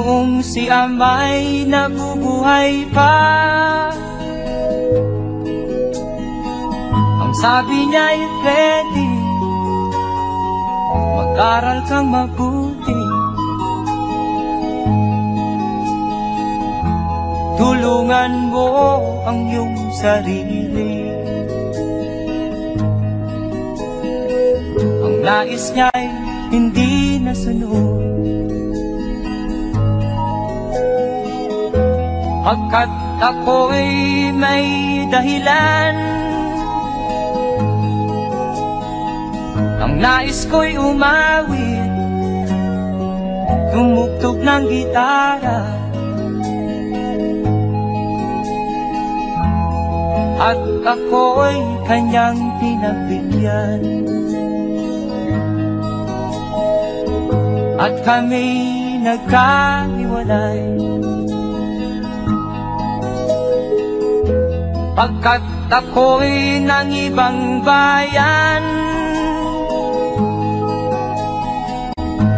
Noong si Amay nabubuhay pa, ang sabi niya ay Freddy, mag-aral kang mabuti, tulungan mo ang iyong sarili. Ang nais niya ay hindi nasunod, pagkat ako'y may dahilan. Ang nais ko'y umawit, tumugtog ng gitara, at ako'y kanyang pinagbigyan. At kami nagkahiwalay, pagkat ako'y ng ibang bayan.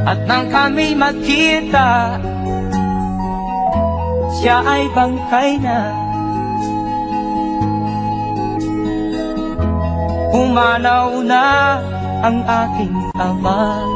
At nang kami magkita, siya ay bangkay na. Pumanaw na ang aking ama.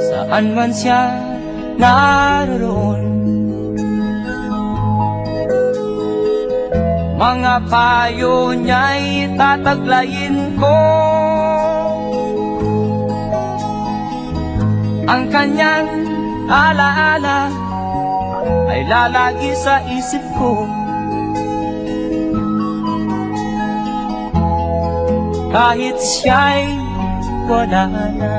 Saan man siya naroon, mga payo niya'y tataglayin ko. Ang kanyang alaala ay lalagi sa isip ko, kahit siya'y wala na.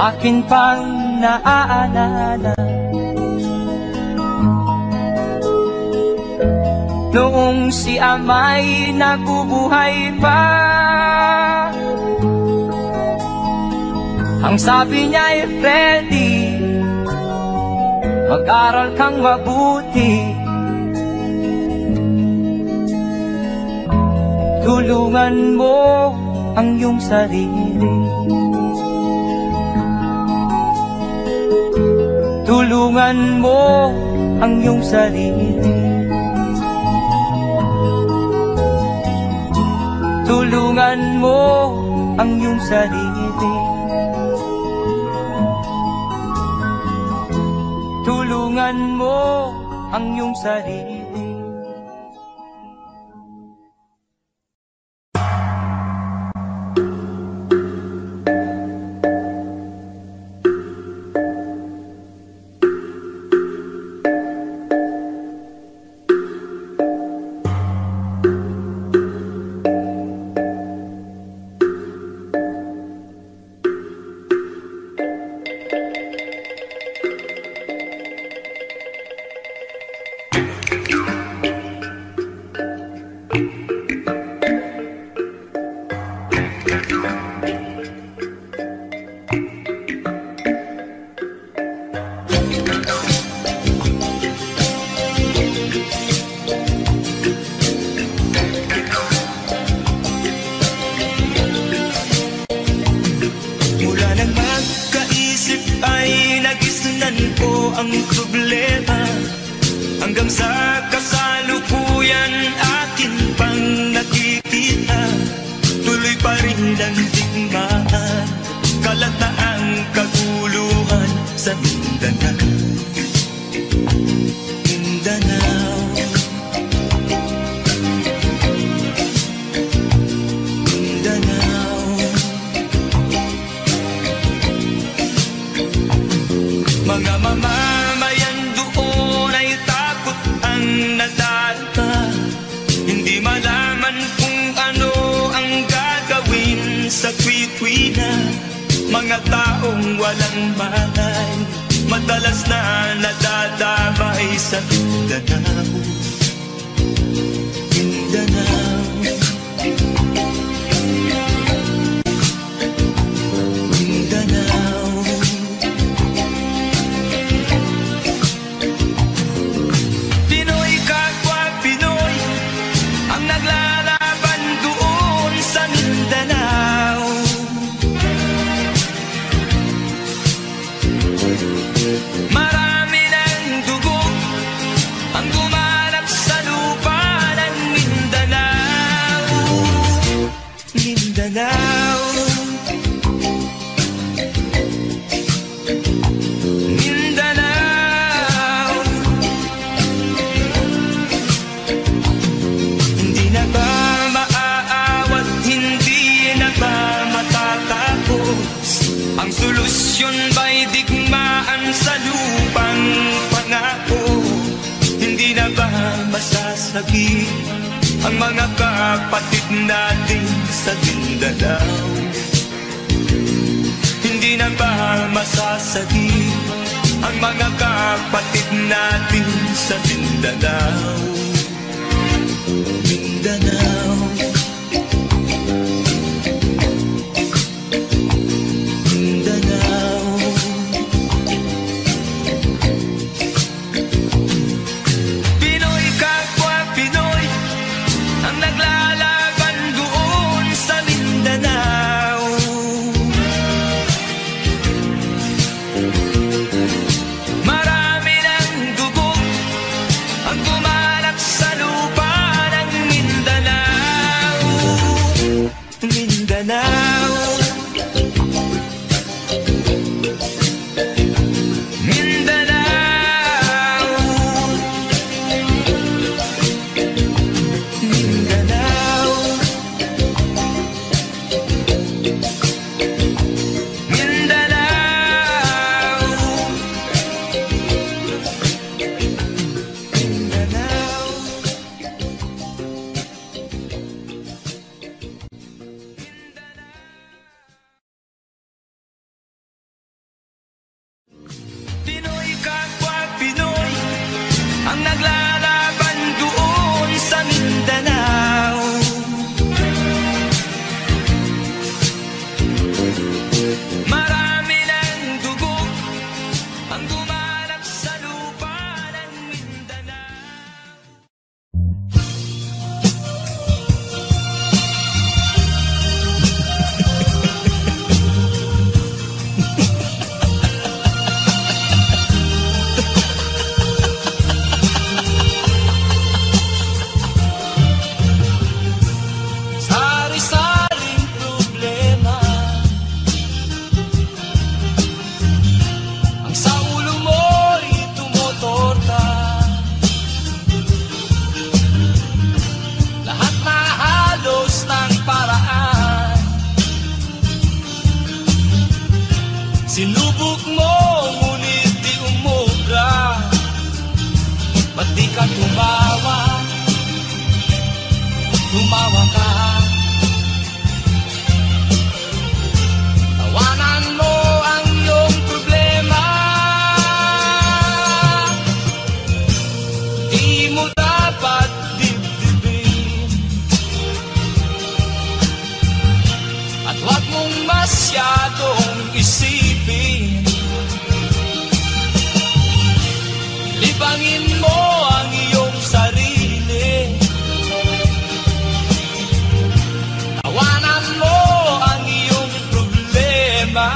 Akin pang naaalala noong si Amay nabubuhay pa, ang sabi niya ay Freddy, mag-aral kang mabuti, tulungan mo ang iyong sarili. Tulungan mo ang iyong sarili. Tulungan mo ang iyong sarili. Tulungan mo ang iyong sarili. Ang problema hanggang sa kasalukuyan akin pang nakikita, tuloy pa rin ang digmaan, kalataang kaguluhan sa Mindanao. Mindanao, Mindanao. Mga mamamayan doon ay takot ang nadalpa, hindi malaman kung ano ang gagawin sa kwit-kwina. Mga taong walang malay, madalas na nadadamay sa Mindanao. Hindi na ba masasagi ang mga kapatid natin sa Mindanao? Hindi na ba masasagi ang mga kapatid natin sa Mindanao? Mindanao, Mindanao. Pinoy kapwa Pinoy ang naglalaban doon sa Mindanao. Marami ng dugo ang gumalak sa lupa ng Mindanao. Mindanao, Mindanao, Mindanao, Pinoy kapwa Pinoy ang naglalaban doon sa Mindanao. Marami ng dugo ang gumalak sa lupa ng Mindanao. Sari-saring problema ang sa ulo mo'y tumutorta. Lahat na halos ng paraan sinubok mo, ngunit di umubra. Ba't di ka tumawa? Tumawa ka. Tawanan mo ang iyong problema. Di mo dapat dibdibin, at huwag mong masyadong isipin. Libangin mo ang iyong sarili. Tawanan mo ang iyong problema.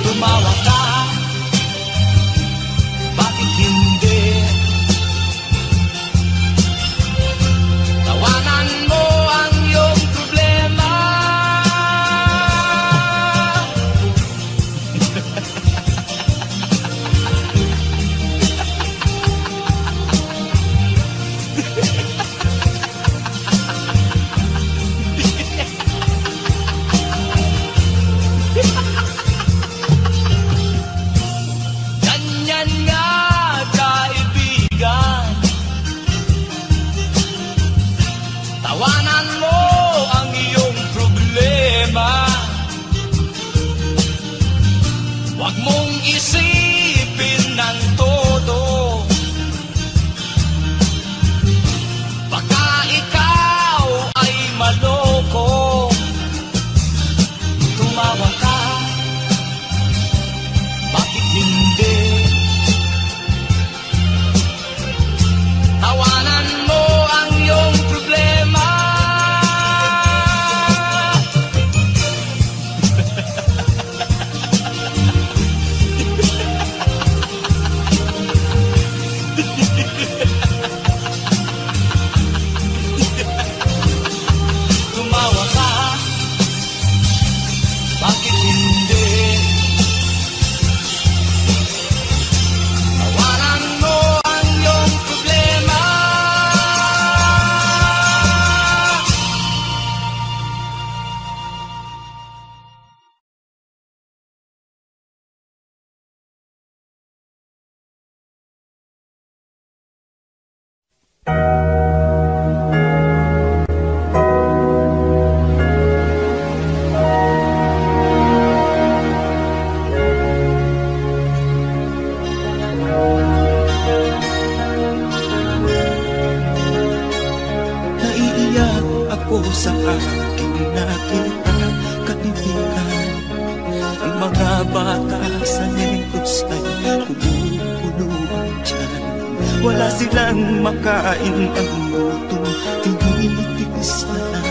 Tumawa ka, bakit hindi? Tawanan mo ang iyong problema. Ganyan nga, kaibigan. Tawanan mo ang iyong problema. Huwag mong isipin ng todo. Baka ikaw ay maloko. Tumawa ka, bakit hindi? Tawanan mo ang iyong problema. Tumawa ka, bakit hindi? Tawanan mo ang iyong problema. sa aking nakita, kaibigan. Ang mga bata sa Negros ay kumukulong dyan. Wala silang makain, ang gutom tinitiis na lang.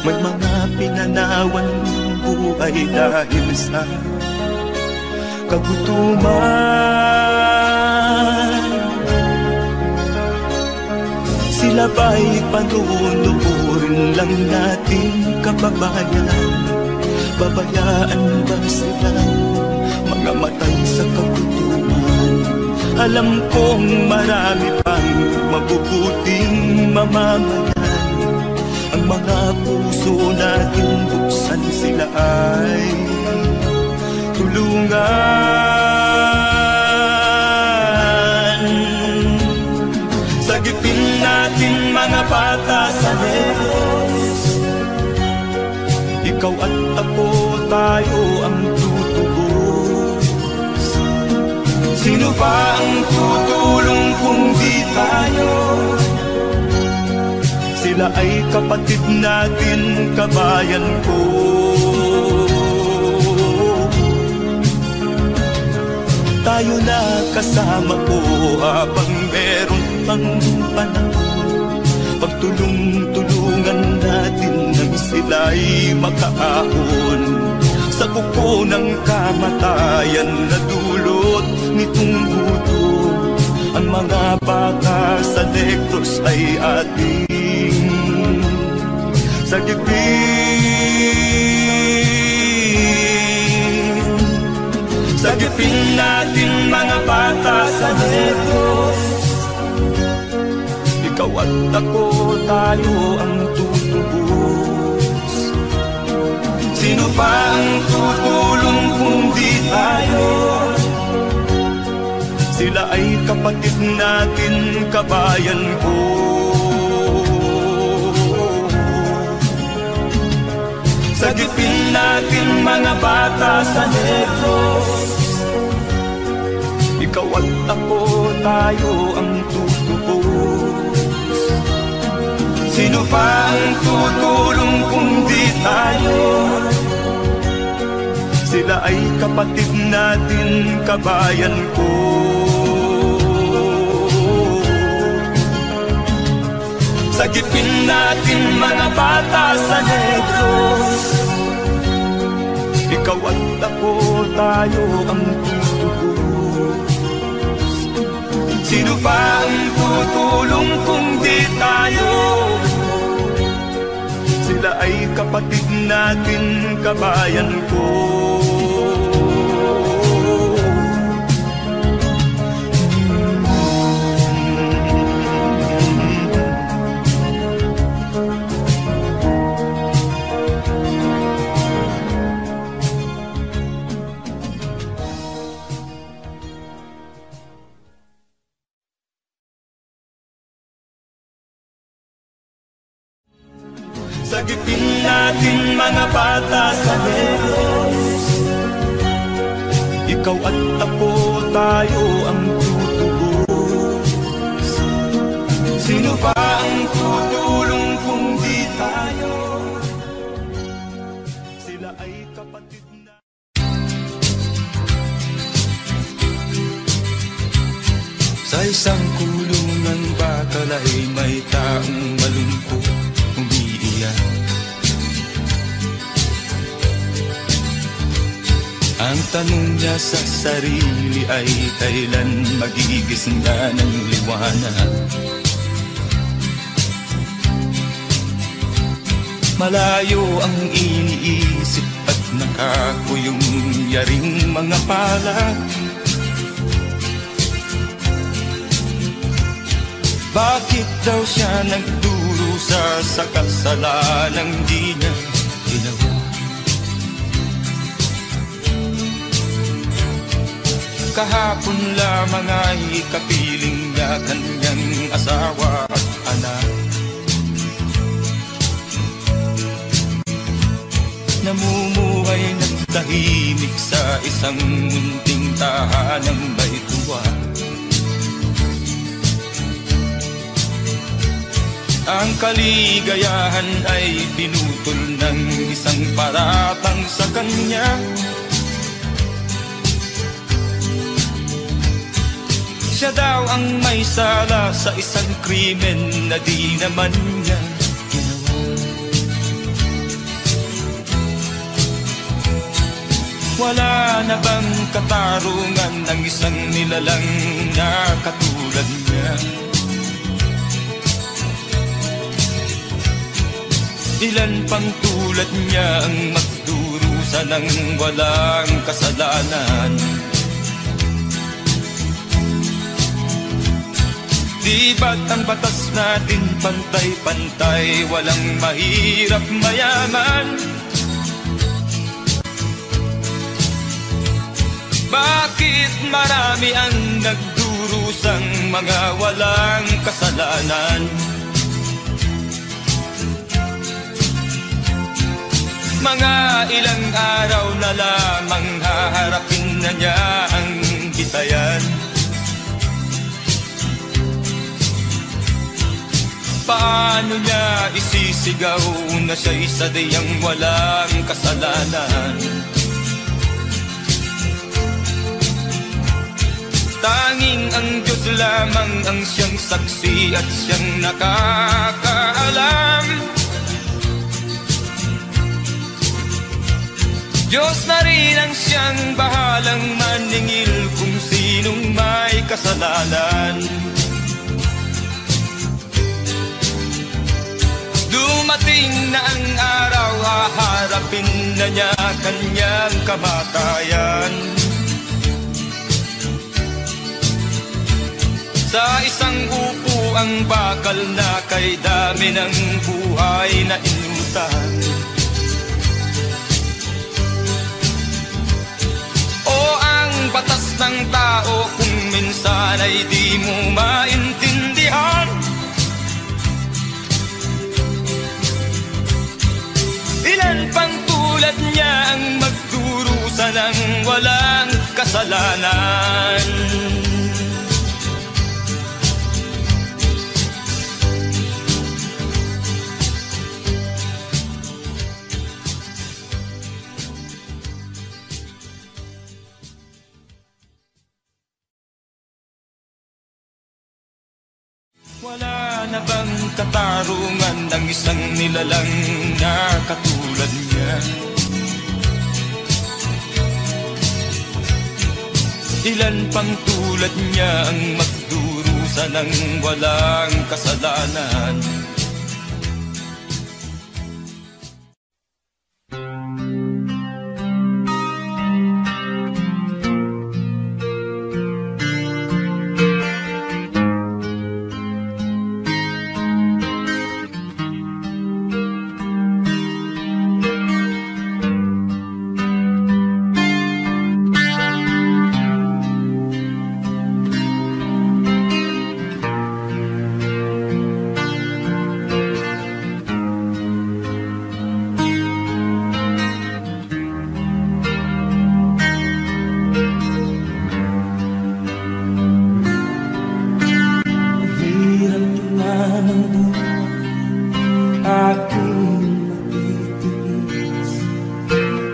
May mga pinanawan ng buhay dahil sa kagutuman. Sila ba'y panunurin lang nating kababayan? Babayaan ba silang mga matay sa kagutuman? Alam kong marami pang mabubuting mamamayan. Ang mga puso natin buksan, sila ay tulungan. Sagipin natin mga bata sa Negros. Ikaw at ako, tayo ang tutubos. Sino ba ang tutulong kung di tayo? Sila ay kapatid natin, kabayan ko. Tayo na kasama ko habang meron pang panahon. Pagtulong-tulungan natin nang sila'y makaahon sa kuko ng kamatayan na dulot nitong gutom. Ang mga bata sa Negros ay ating sagipin. Sagipin natin mga bata sa Negros. Ikaw at ako, tayo ang tutubos. Sino pa ang tutulong kung di tayo? Sila ay kapatid natin, kabayan ko. Sagipin natin mga bata sa Negros. Ikaw at ako, tayo ang tutubos. Sino pa ang tutulong kung di tayo? Sila ay kapatid natin, kabayan ko. Sagipin natin mga bata sa Negros. Ikaw at ako, tayo ang tutubos. Sino pa ang tutulong kung di tayo? Sila ay kapatid natin, kabayan ko. Sagipin natin mga bata sa Negros. Ikaw at ako, tayo ang tutubos. Sino ba ang tutulong kung di tayo? Sila ay kapatid na. Sa isang kulungan bakal ay may taong malungkot umiiyak. Ang tanong niya sa sarili ay kailan magigising na ng liwanag. Malayo ang iniisip at nakakuyong yaring mga palad. Bakit daw siya nagdurusa sa kasalanang di niya ginawa? Kahapon lamang ay kapiling niya kanyang asawa at anak. Namumuhay ng tahimik sa isang munting tahanang may tuwa. Ang kaligayahan ay pinutol ng isang paratang sa kanya. Siya daw ang may sala sa isang krimen na di naman niya ginawa. Wala na bang katarungan ng isang nilalang na katulad niya? Ilan pang tulad niya ang magdurusa ng walang kasalanan? Di ba't ang batas natin pantay-pantay, walang mahirap mayaman? Bakit marami ang nagdurusang mga walang kasalanan? Mga ilang araw na lamang haharapin na niya ang bitayan. Paano niya isisigaw na siya'y sadyang walang kasalanan? Tanging ang Diyos lamang ang siyang saksi at siyang nakakaalam. Diyos na rin ang siyang bahalang maningil kung sinong may kasalanan. Dumating na ang araw, haharapin na niya kanyang kamatayan. Sa isang upo ang bakal na kay dami ng buhay na inutang. O ang batas ng tao kung minsan ay di mo maintindihan. Ilan pang tulad niya ang magdurusa ng walang kasalanan? Wala na bang katarungan ng isang nilalang na katulad niya? Ilan pang tulad niya ang magdurusa ng walang kasalanan?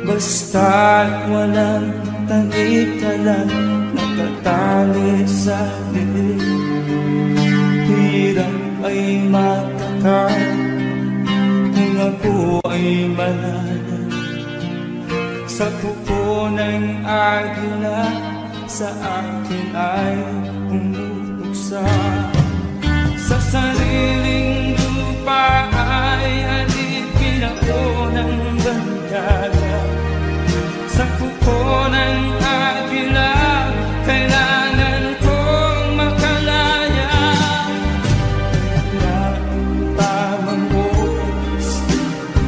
Basta't walang tangitalan, nakatali sa dilim. Hirap ay matakal kung ako ay malala. Sa kuko ng agila, sa akin ay umutuksa. Sa sariling lupa ay alipin ako ng bandala. Sa kuko ng agila, kailangan kong makalaya. Na ang tamang oras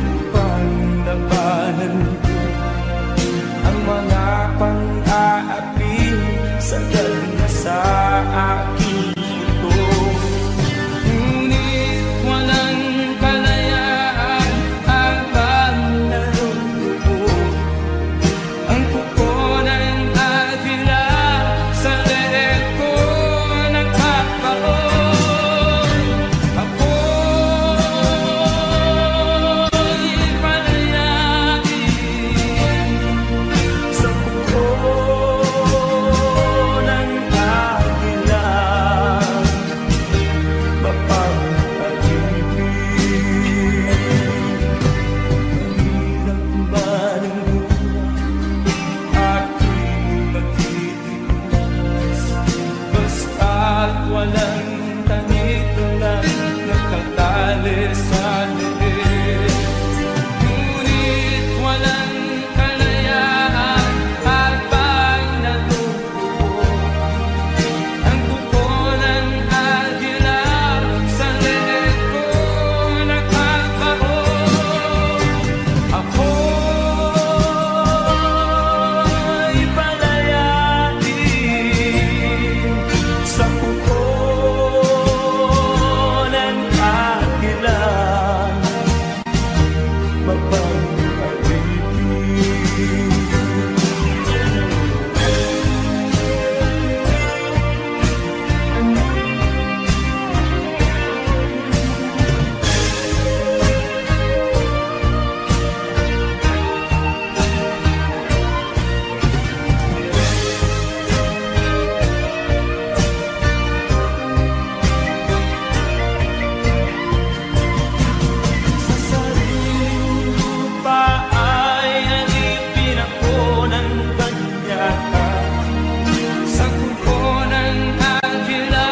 upang labanan ko ang mga pang-aapi sa dal na sa aking ito. walang tangik lang nakatali sa liit. Ngunit walang kalayaan habang natutubo ang kuko ng agila sa liit ko nakaparo. Ako'y palayain sa kuko ng agila, mapag-alipin. Sa sariling lupa ay alipin ako ng banyaka. Sa kuko ng agila,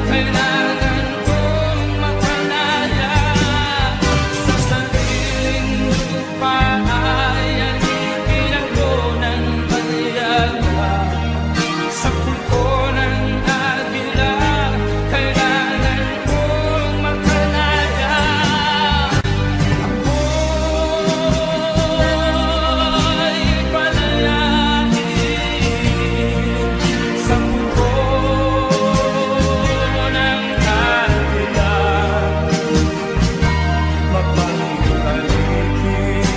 kailangan kong makalaya. Sa sariling lupa ay alipin ako ng banyaka. Sa kuko ng agila, kailangan kong makalaya. Ako'y palayain sa kuko ng agila, mapag-alipin.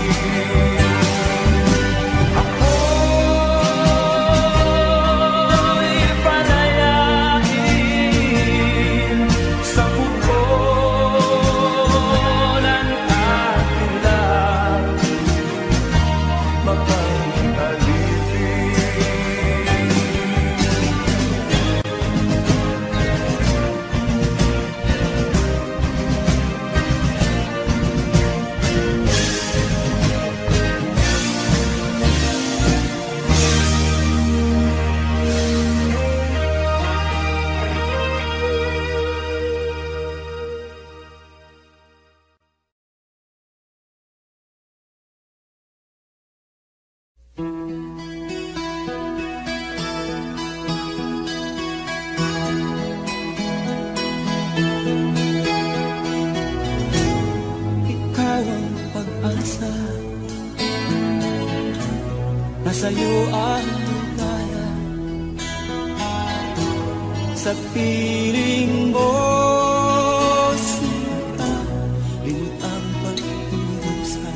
Ako'y palayain sa kuko ng agila, mapag-alipin. Ikaw ang pag-asa, nasa'yo ang ligaya. Sa piling mo sinta, limot ang pag-irusa.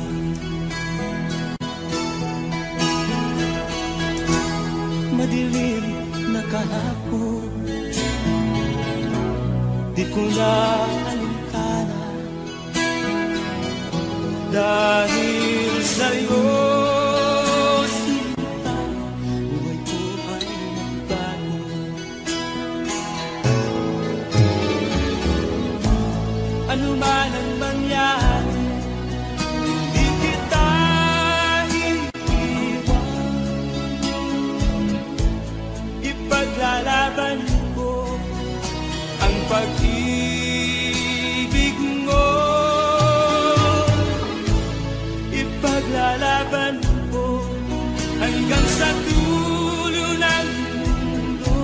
Madilim na kahapon, di ko na alintana. Dahil sa'yo, sinta, buhay ko ay nagbago. Ano man ang mangyari, di kita iiwan. Ipaglalaban ko ang pag-ibig mo. Ipaglalaban ko hanggang sa dulo ng mundo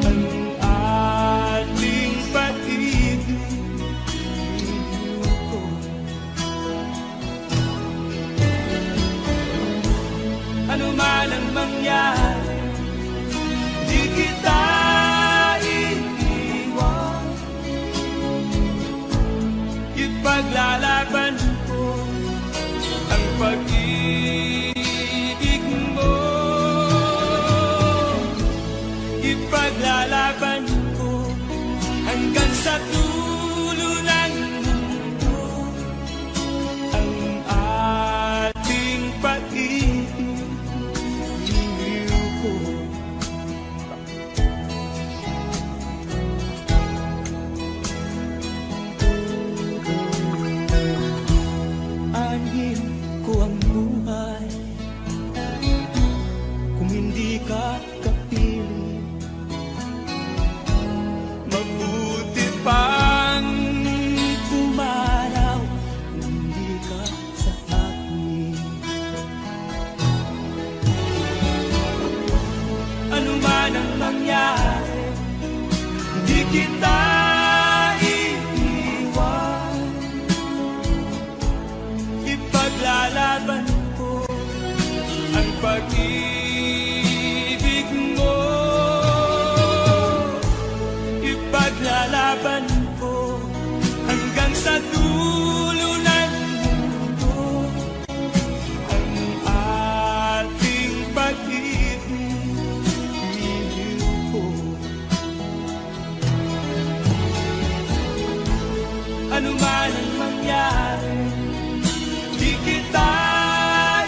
ang ating pag-ibig ko. Ano man ang mangyari, di kita iiwan. kita iiwan. Ipaglalaban ko ang pag-ibig mo. Ipaglalaban ko hanggang sa dulo ng mundo ang ating pag-ibig. Iliw ko. Ano man ang mangyari, di kita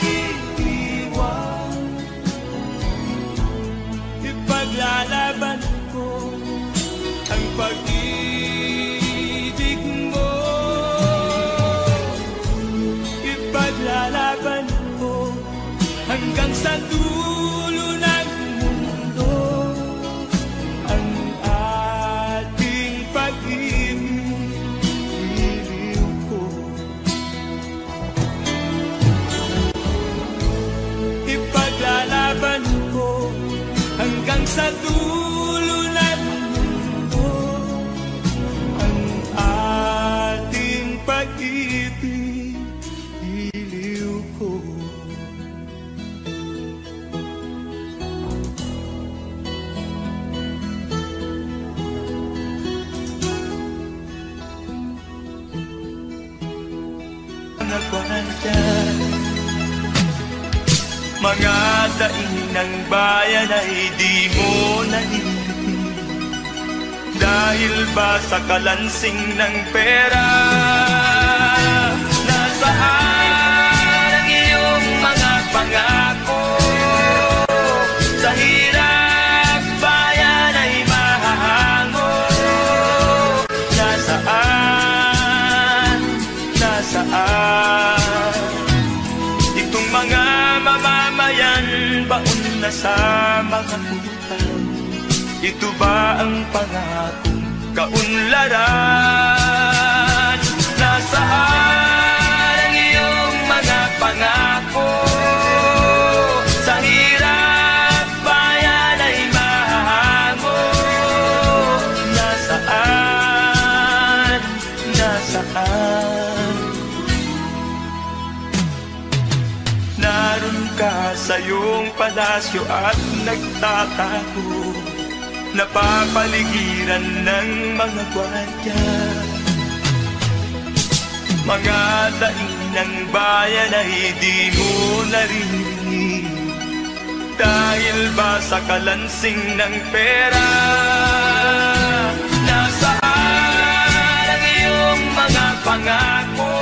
iiwan. Ipaglalaban ko ang pag-ibig mo. Ipaglalaban ko hanggang sa dulo ng mundo ang ating pag-ibig. Iliw ko. Ipaglalaban ko hanggang sa dulo ng mundo ang ating pag-ibig. Iliw ko. Mga daing ng bayan ay di mo nalilitin dahil ba sa kalansing ng pera? Nasaan ang iyong mga pangako? Sa hirap bayan ay mahahango. Nasaan? Nasaan? Itong mga mamamayan, baon na sa mga utang. Ito ba ang pangakong kaunlaran? Nasaan ang iyong mga pangako? Sa hirap bayan ay mahahango. Nasaan? Nasaan? Naroon ka sa iyong palasyo at nagtatago, napapaligiran ng mga gwardiya. Mga daing ng bayan ay di mo naririnig dahil ba sa kalansing ng pera? Nasaan ang iyong mga pangako?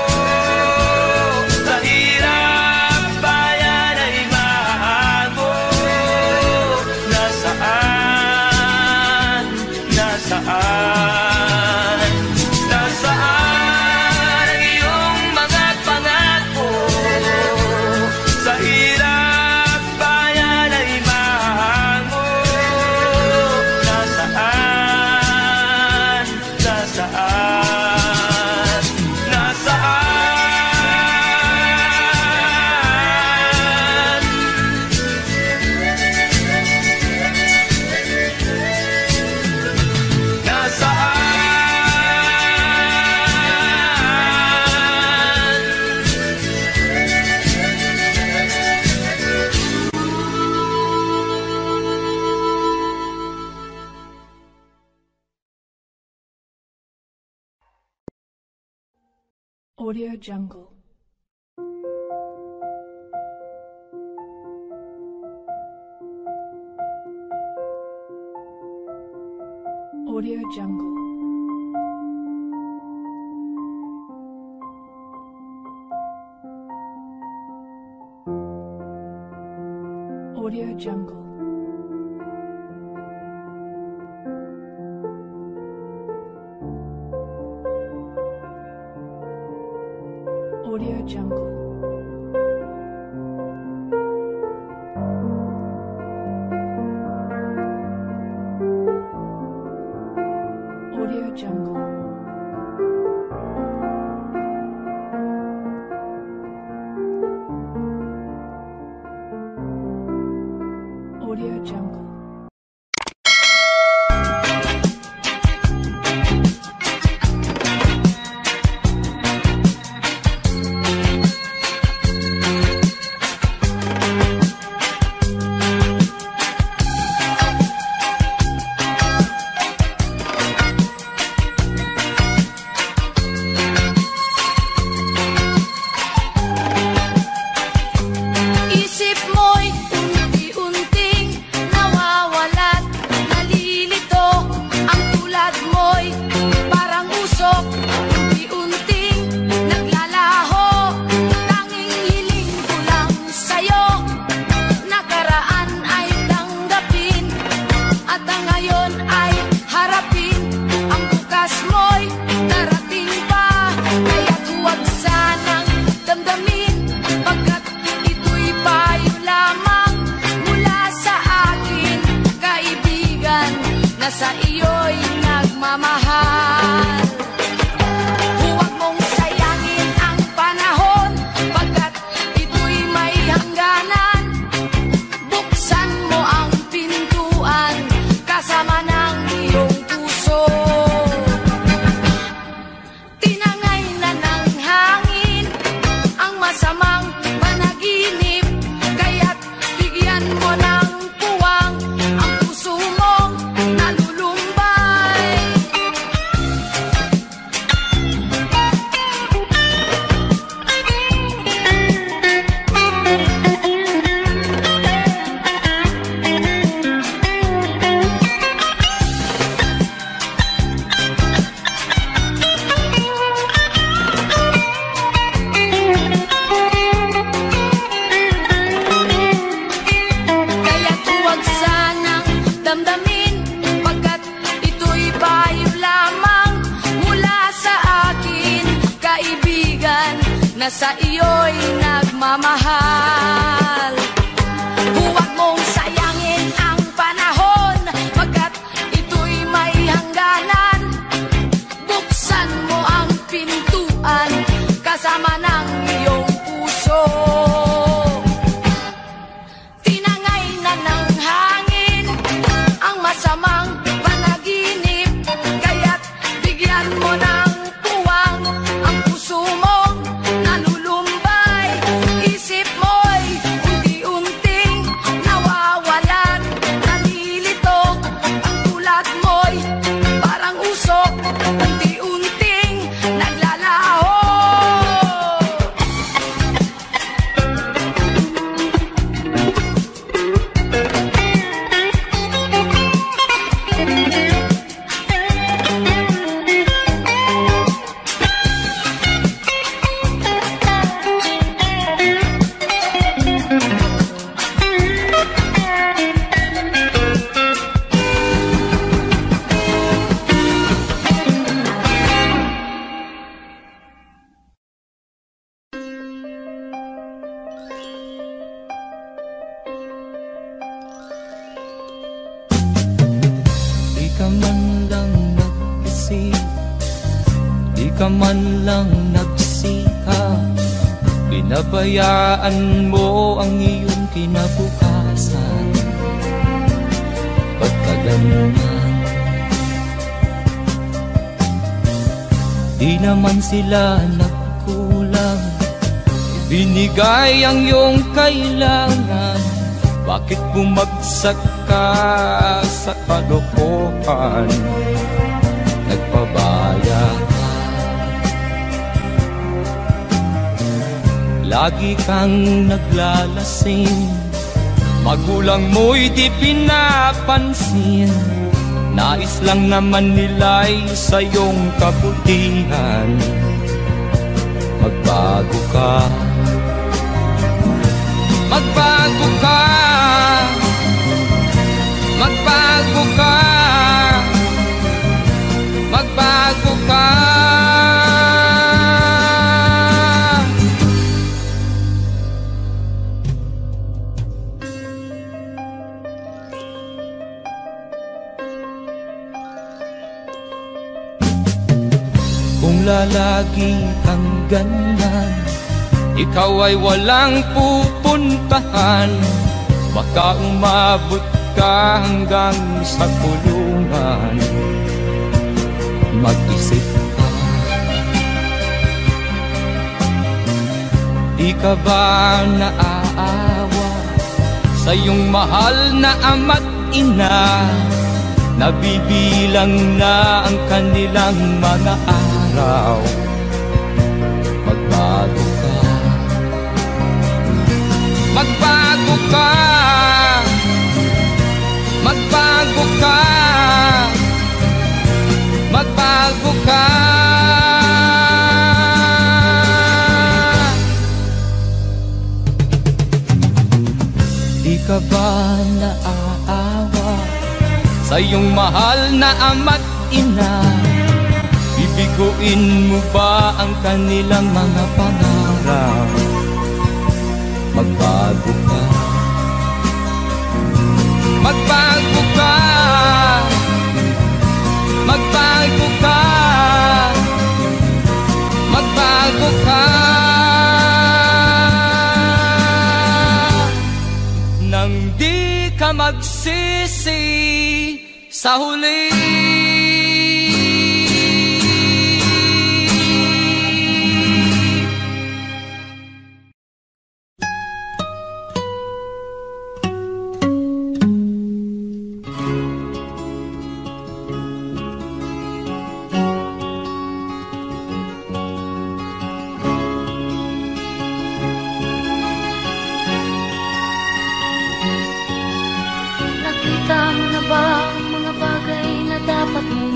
Sa hirap bayan ay mahahango. Nasaan? Nasaan? Nasaan ang iyong mga pangako? Sa hirap bayan ay mahahango. Nasaan? Nasaan? Nasaan? Audio Jungle. Audio Jungle. Audio Jungle. Audio Jungle. Audio Jungle. Audio Jungle. nagmamahal. Huwag mong sayangin ang panahon, pagkat ito'y may hangganan. Buksan mo ang pintuan, kasama ng iyong puso. Tinangay na ng hangin ang masamang panaginip, kaya't bigyan mo ng puwang ang puso mong nalulumbay. Kaya't huwag sanang damdamin, pagkat ito'y payo lamang mula sa akin, kaibigan na sa iyo'y nagmamahal. Huwag mong sayangin ang panahon, pagkat ito'y may hangganan. Buksan mo ang pintuan, kasama ng iyong puso. Tinangay na ng hangin ang masamang panaginip, kaya't bigyan mo ng puwang ang puso mong nalulumbay. Isip mo'y unti-unting nawawalan, nalilito. Ang tulad mo'y parang usok, unti-unting naglalaho. Di ka man lang nag-isip, di ka man lang nagsikap, pinabayaan mo ang iyong kinabukasan. Ba't ka ganyan? Di naman sila nagkulang, binigay ang iyong kailangan. Bakit bumagsak ka sa kalokohan? Nagpabaya ka, lagi kang naglalasing, magulang mo'y di pinapansin. Nais lang naman nila'y sa iyong kabutihan. Magbago ka, magbago ka, magbago ka, magbago ka. Kung lalagi kang ganyan, ikaw ay walang pupuntahan. Baka umabot ka hanggang sa kulungan. Mag-isip ka, di ka ba naaawa sa iyong mahal na ama't ina? Nabibilang na ang kanilang mga araw. Magbago ka, magbago ka, magbago ka, magbago ka. Di ka ba naaawa sa iyong mahal na ama't ina? Bibiguin mo ba ang kanilang mga pangarap? Magbago ka, magbago ka, magbago sa huli.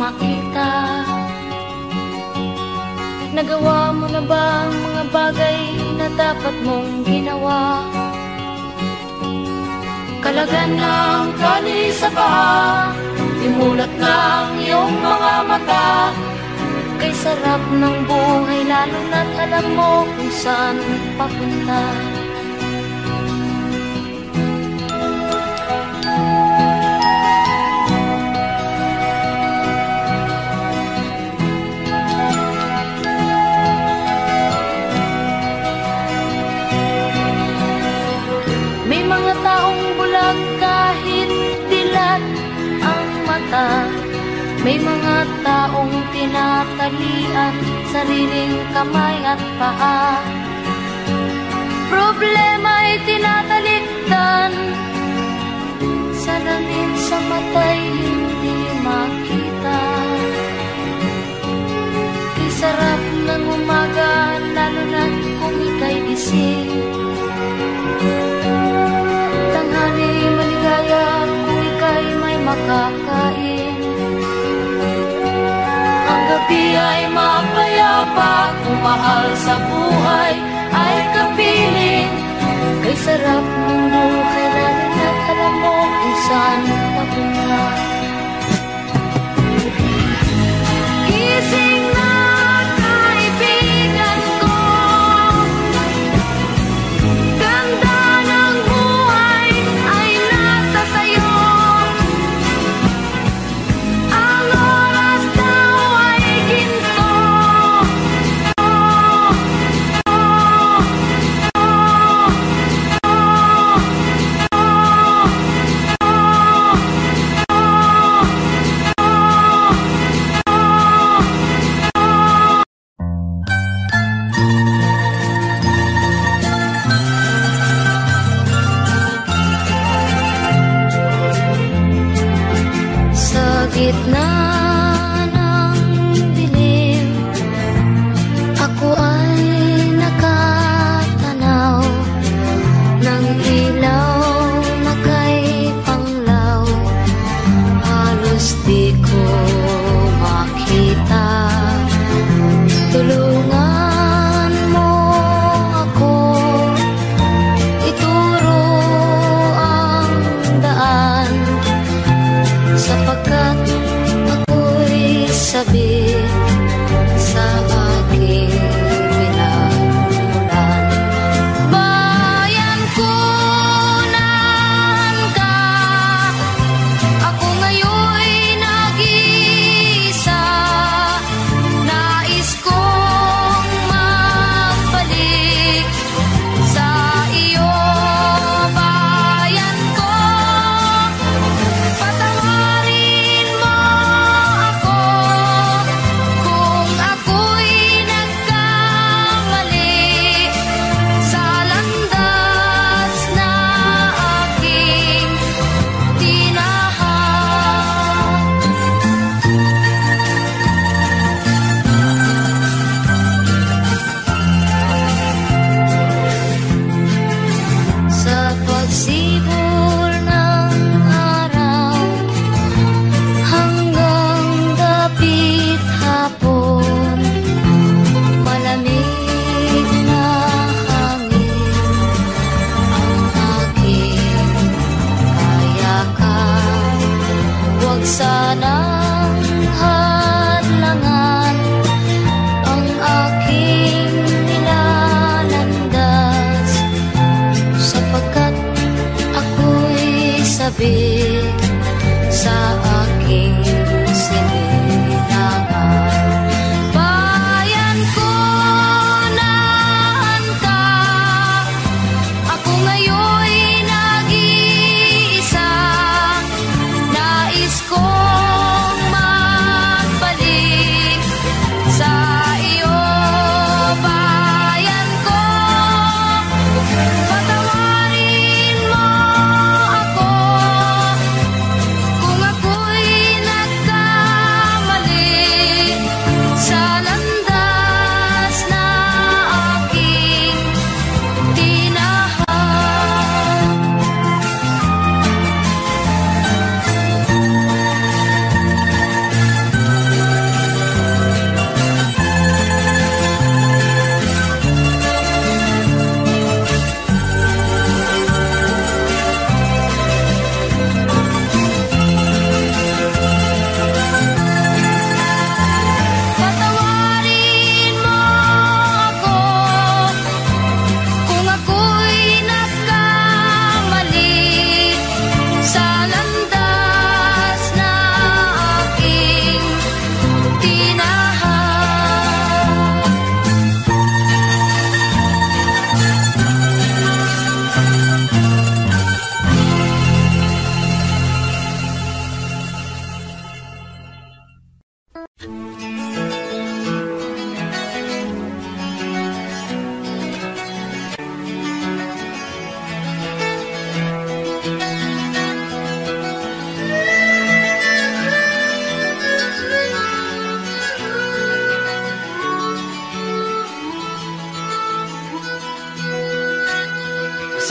Makita, nagawa mo na ba ang mga bagay na dapat mong ginawa? Kalagan ng kani sa paa, imulat ng iyong mga mata. Kay sarap ng buhay lalo na't alam mo kung saan papunta. May mga taong tinatalian sariling kamay at paa. Problema ay tinatalikdan, salamin sa mata'y hindi makita. Kay sarap ng umaga, lalo na kung ika'y gising. Tanghali maligaya kung ika'y may makakain. Gabi ay mapayapa, kung mahal sa buhay ay kapiling. Kay sarap ng buhay, lalo na't alam mo kung saan papunta. Gising na kaibigan ko, ganda ng buhay ay nasa sayo. Ang oras daw ay ginto. Sa gitna ng dilim, ako ay nakatanaw ng ilaw na kay panglaw. Halos di ko makita. Tulungan mo ako, ituro ang daan, sapagkat ako'y sabi sa aking pinagmulan. Bayan ko nan ka, ako ngayon'y nag-iisa. Nais kong magbalik sa iyo, bayan ko. Patawarin mo ako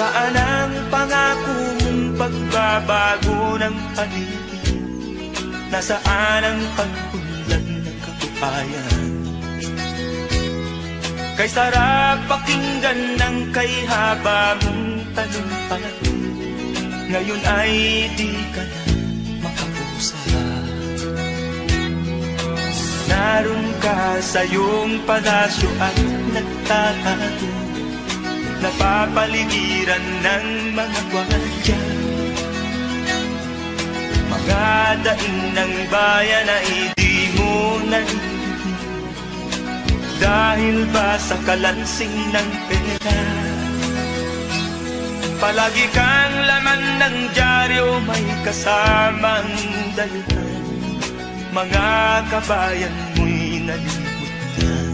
Nasaan ang pangako mong pagbabago ng paligid? Nasaan ang pag-unlad ng kabuhayan? Kay sarap pakinggan ng kay haba mong talumpati, ngayon ay di ka na makapusa. Naroon ka sa iyong palasyo at nagtatago, napapaligiran ng mga gwardiya. Mga daing ng bayan ay di mo narinig, dahil ba sa kalansing ng pera? Palagi kang laman ng dyaryo, may kasamang daluhan. Mga kabayan mo'y nalimutan.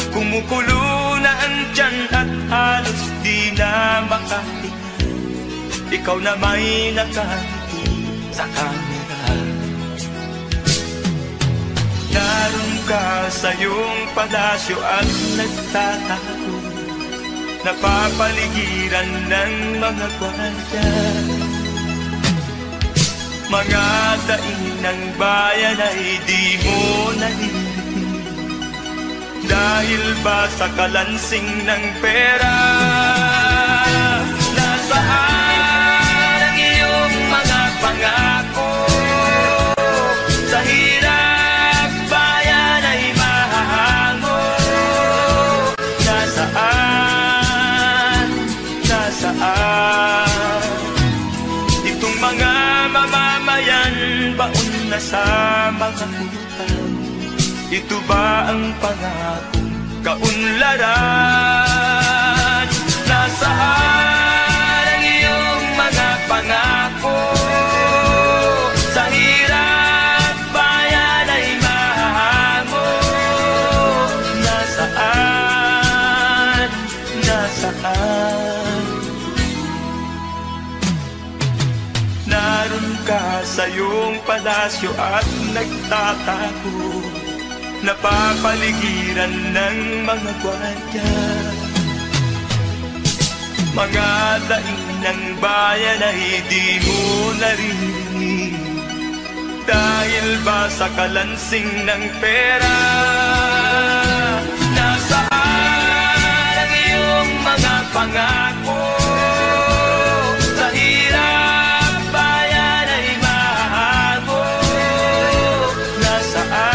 Kumukulo na ang tiyan at halos di na makahinga. Ikaw na may nakangiti sa kamera. Naroon ka sa iyong palasyo at nagtatago, napapaligiran ng mga gwardiya. Mga daing ng bayan ay di mo narinig, dahil ba sa kalansing ng pera? Nasaan ang iyong mga pangako? Sa hirap bayan ay mahahango. Nasaan? Nasaan? Itong mga mamamayan, baon na sa mga utang. Ito ba ang pangakong kaunlaran? Nasaan ang iyong mga pangako? Sa hirap bayan ay mahango. Nasaan? Nasaan? Naroon ka sa iyong palasyo at nagtatago, napapaligiran ng mga gwardiya. Mga daing ng bayan ay di mo narinig, dahil ba sa kalansing ng pera? Nasaan ang iyong mga pangako? Sa hirap bayan ay mahago. Nasaan?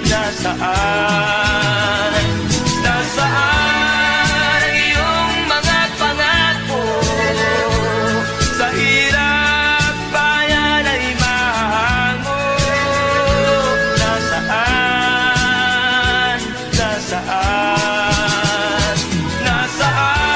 Nasaan? Nasaan ang iyong mga pangako? Sa hirap bayan ay mahango. Nasaan? Nasaan? Nasaan?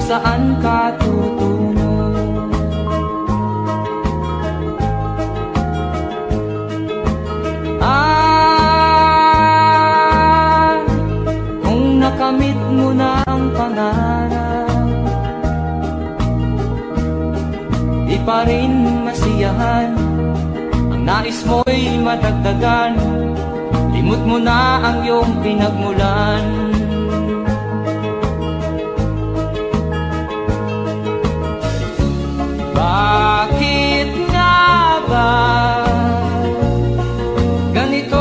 Saan ka tutungo? Kung nakamit mo na ang pangarap, di pa rin masiyahan. Ang nais mo'y madagdagan, limot mo na ang iyong pinagmulan. Bakit nga ba ganito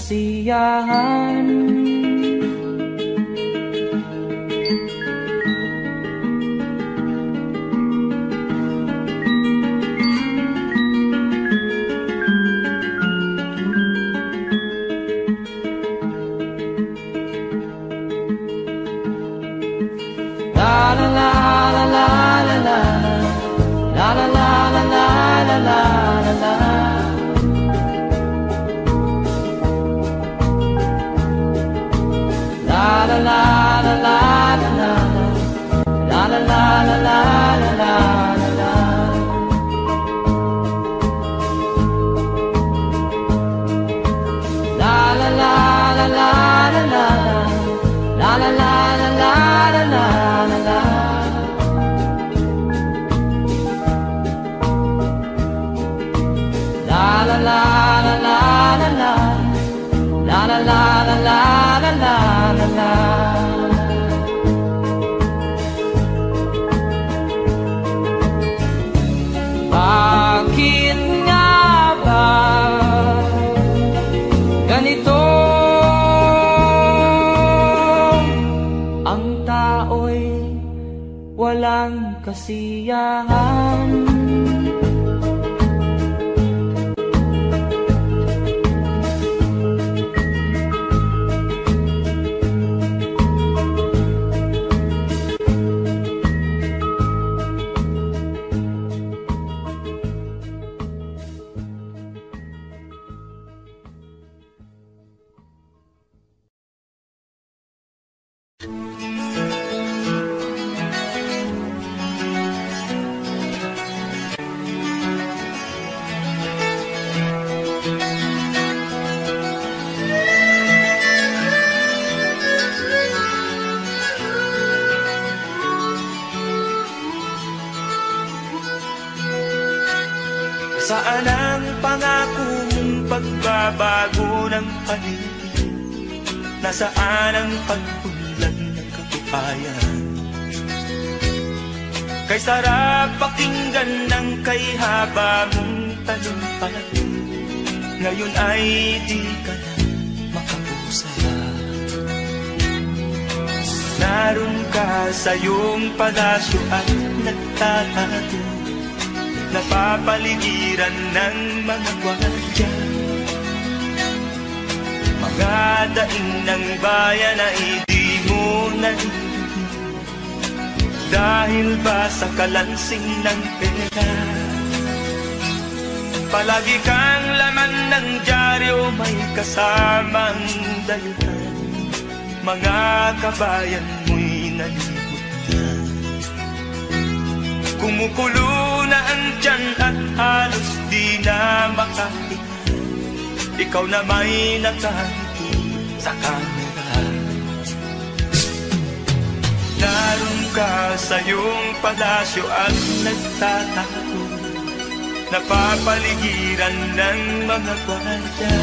kasiyahan. Bakit nga ba ganito? Ang tao'y walang kasiyahan. Saan ang pangako mong pagbabago ng paligid? Nasaan ang pagpunlan ng kabuhayan? Kay sarap pakinggan ng kay haba mong talumpati, ngayon ay di ka na makapusa. Naroon ka sa iyong palasyo at nagtatago, napapaligiran ng mga gwardiya. Mga daing ng bayan na hindi mo narinig, dahil ba sa kalansing ng pera? Palagi kang laman ng dyaryo, may kasamang dayuhan. Mga kabayan mo'y nalibot na. Kumukulo na ang tiyan at halos di na makahinga. Ikaw na may nakangiti sa kamera. Naroon ka sa iyong palasyo at nagtatago, napapaligiran ng mga gwardiya.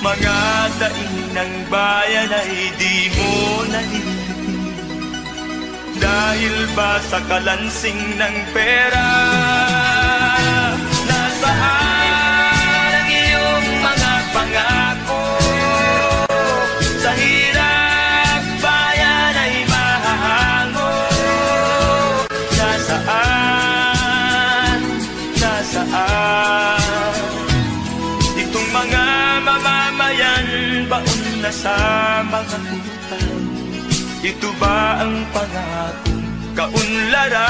Mga daing ng bayan ay di mo narinig, dahil ba sa kalansing ng pera? Nasaan ang iyong mga pangako? Sa hirap bayan ay mahahango. Nasaan? Nasaan? Itong mga mamamayan, baon na sa mga utang. Ito ba ang pangakong kaunlaran?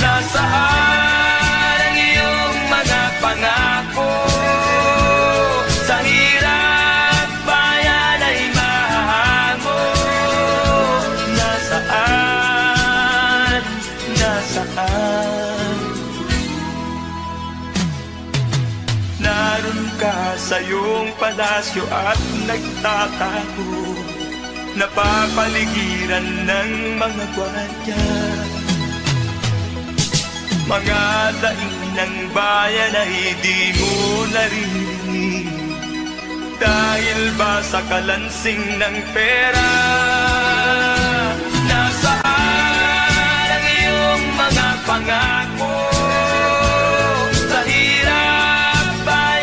Nasaan ang iyong mga pangako? Sa hirap bayan ay mahango. Nasaan? Nasaan? Naroon ka sa iyong palasyo at nagtatago, napapaligiran ng mga gwardiya. Mga daing ng bayan ay di mo narinig, dahil ba sa kalansing ng pera? Nasaan ang iyong mga pangako? Sa hirap bayan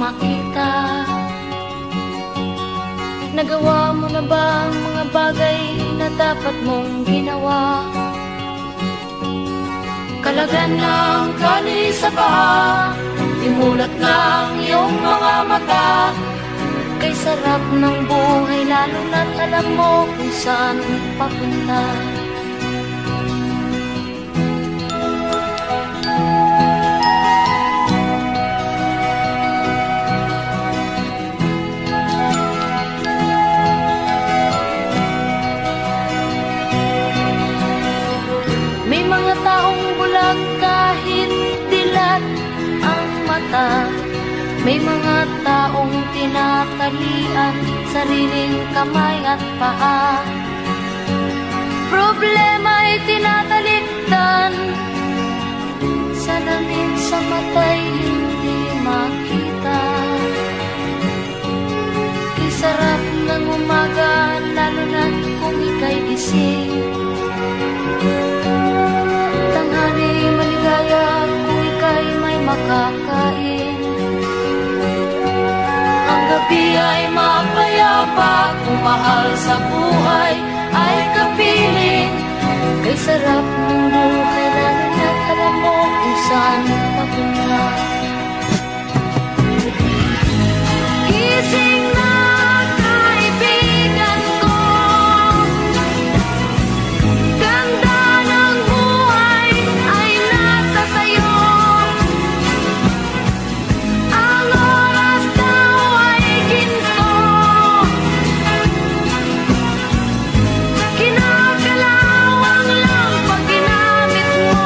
makita. Nagawa mo na ba ang mga bagay na dapat mong ginawa? Kalagan ng tali sa paa, imulat ng iyong mga mata. Kay sarap ng buhay lalo na't alam mo kung saan papunta. May mga taong bulag kahit dilat ang mata. May mga taong tinatalian sariling kamay at paa. Problema'y tinatalikdan, salamin sa mata'y hindi makita. Isarap ng umaga, lalo na kung ika'y gising. Tanghali maligaya kung ika'y may makakain. Ang gabi ay mapayapa, kung mahal sa buhay ay kapiling. Kay sarap ng buhay, lalo na't alam mo kung saan papunta. Gising na kaibigan ko, ganda ng buhay ay nasa sayo. Ang oras daw ay ginto, kinakalawang lang pag ginamit mo.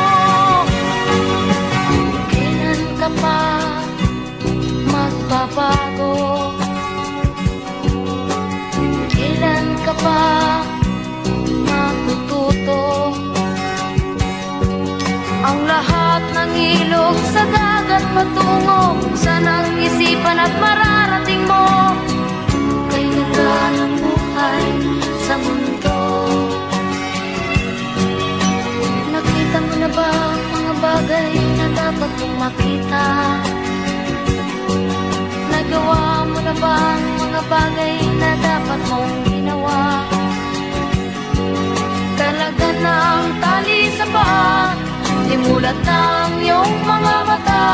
Kailan ka pa magbabago? Kailan ka pa matututo? Ang lahat ng ilog sa dagat patungo sa nag-isipan at mararating mo. Kay ganda ng buhay sa mundo. Nakita mo na ba ang mga bagay na dapat mong makita? Nagawa mo na ba ang mga bagay na dapat mong ginawa? Kalagan ng tali sa paa, imulat ng iyong mga mata.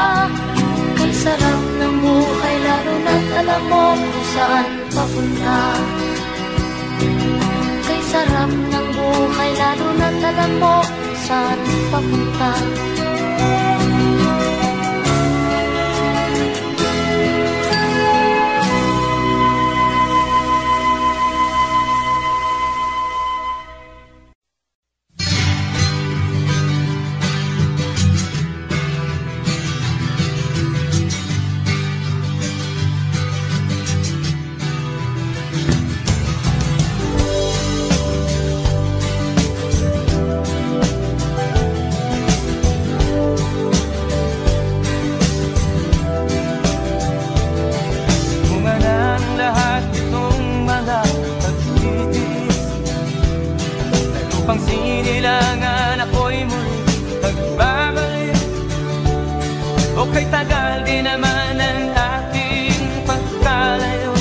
Kay sarap ng buhay, lalo na't alam mo kung saan papunta. Kay sarap ng buhay, lalo na't alam mo kung saan papunta. Kay tagal din naman ang aking pagkalayo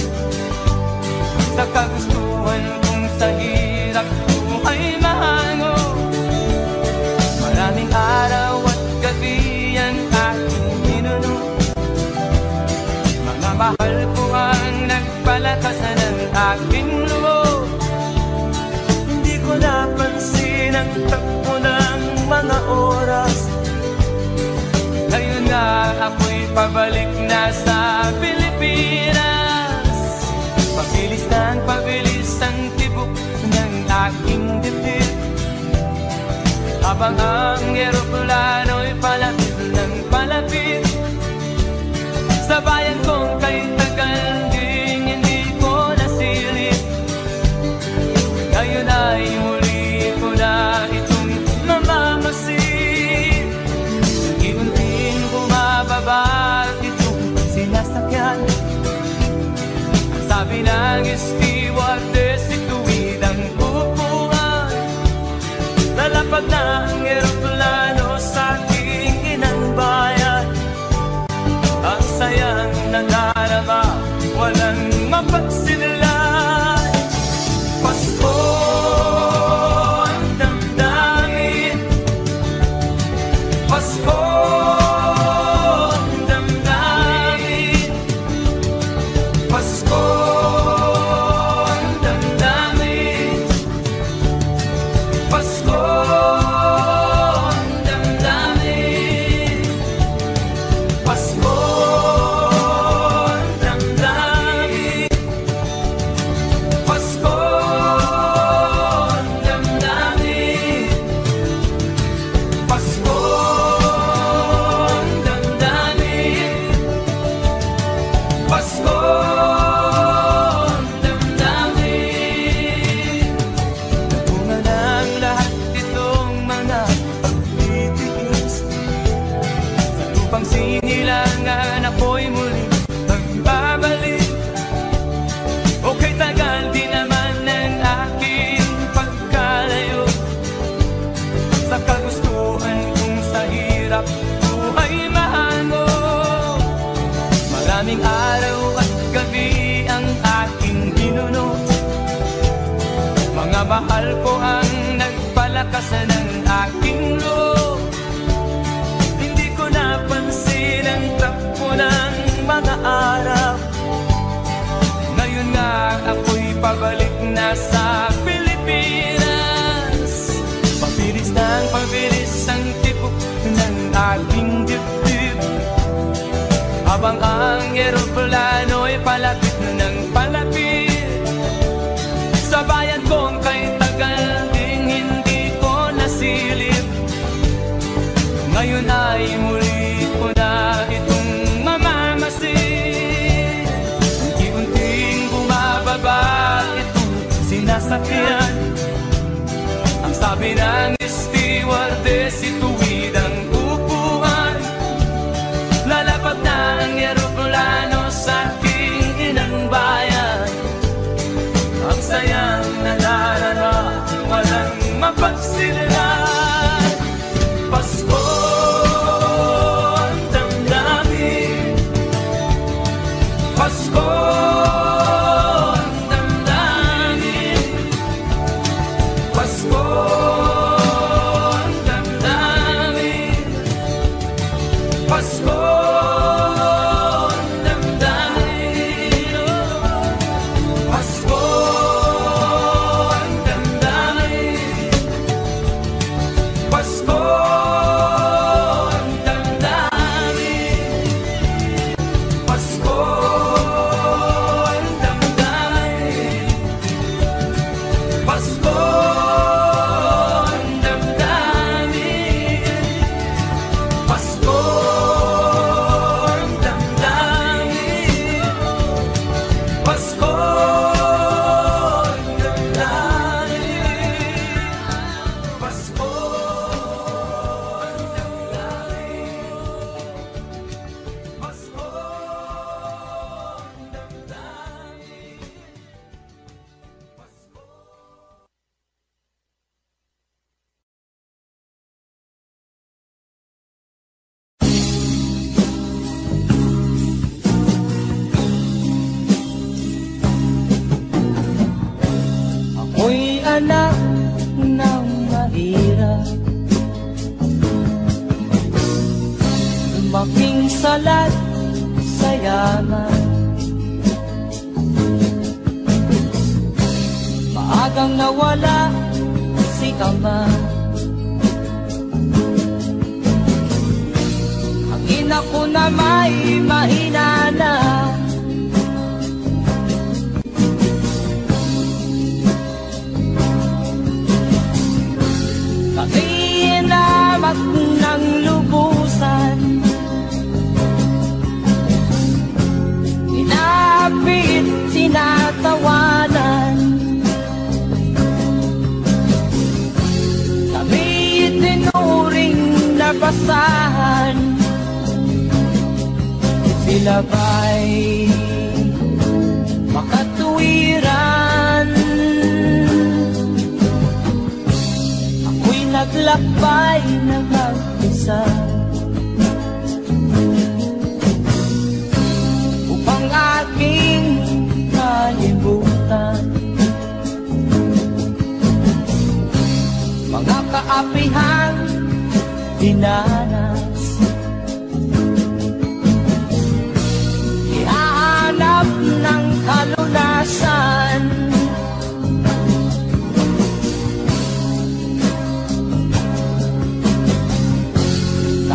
sa kagustuhan kong sa hirap buhay mahango. Maraming araw at gabi ang aking minuno. Mga mahal ko ang nagpalakasan ng aking loob. Hindi ko napansin ang takbo ng mga oras. Ngayon nga ako'y pabalik na sa Pilipinas. Pabilis ang tibok ng aking dibdib, habang ang eroplano'y palapit ng palapit sa bayan kong kay tagal ding hindi ko nasilip. Ngayon ay muli ko na itong mamamasid. Unti-unting bumababa itong sinasakyan. Ang sabi ng stewardess, ituwid ang upuan. Lalapag na ang eroplano sa aking inang bayan. Ang sayang nangyari Maraming araw at gabi ang aking ginuno. Mga mahal ko ang nagpalakas ng aking loob. Hindi ko napansin ang takbo ng mga araw. Ngayon nga ako'y pabalik na sa Pilipinas. Pabilis ang tibok ng aking dibdib, habang ang eroplano'y palapit ng palapit sa bayan kong kay tagal ding hindi ko nasilip. Ngayon ay muli ko na itong mamamasid. Unti-unting bumababa itong sinasakyan. Ang sabi ng stewardess, ituwid ang upuan. Lalapag na ang eroplano sa aking inang bayan. Ang sayang nadarama, walang mapagsilan. Pasko ang damdamin, Pasko ang damdamin, Pasko ang damdamin, Pasko ang damdamin, Pasko ang damdamin, Pasko ang damdamin, Pasko ang damdamin, Pasko ang damdamin, Pasko ang damdamin, Pasko ang damdamin, Pasko ang damdamin, Pasko Ako'y anak ng mahirap, lumaking salat sa yaman. Maagang nawala si ama. Ang ina ko na may mahina na. Pag-iinamat ng lubusan, inapit, tinatawanan. Kami itinuring na basahan. Sila ba'y makatuwiran? Naglakbay na mag-isa upang aking kalibutan mga kaapihang dinanas. Ihahanap ng kalunasan.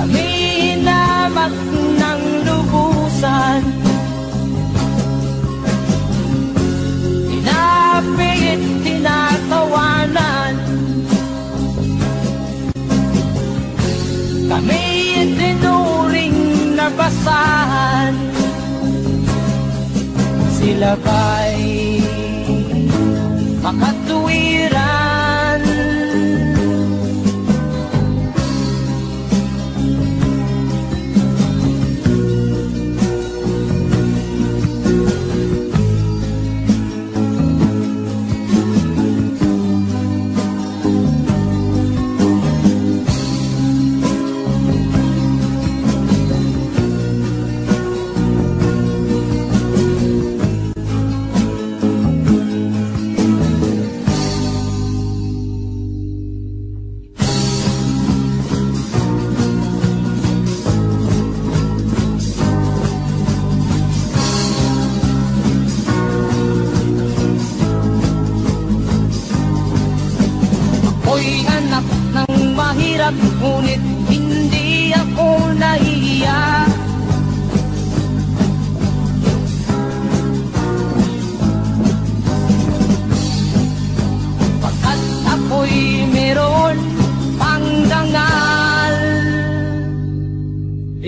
Hinamak ng lubusan, inapit, tinatawanan. Kami itinuring na basahan. Sila ba'y makatuwiran?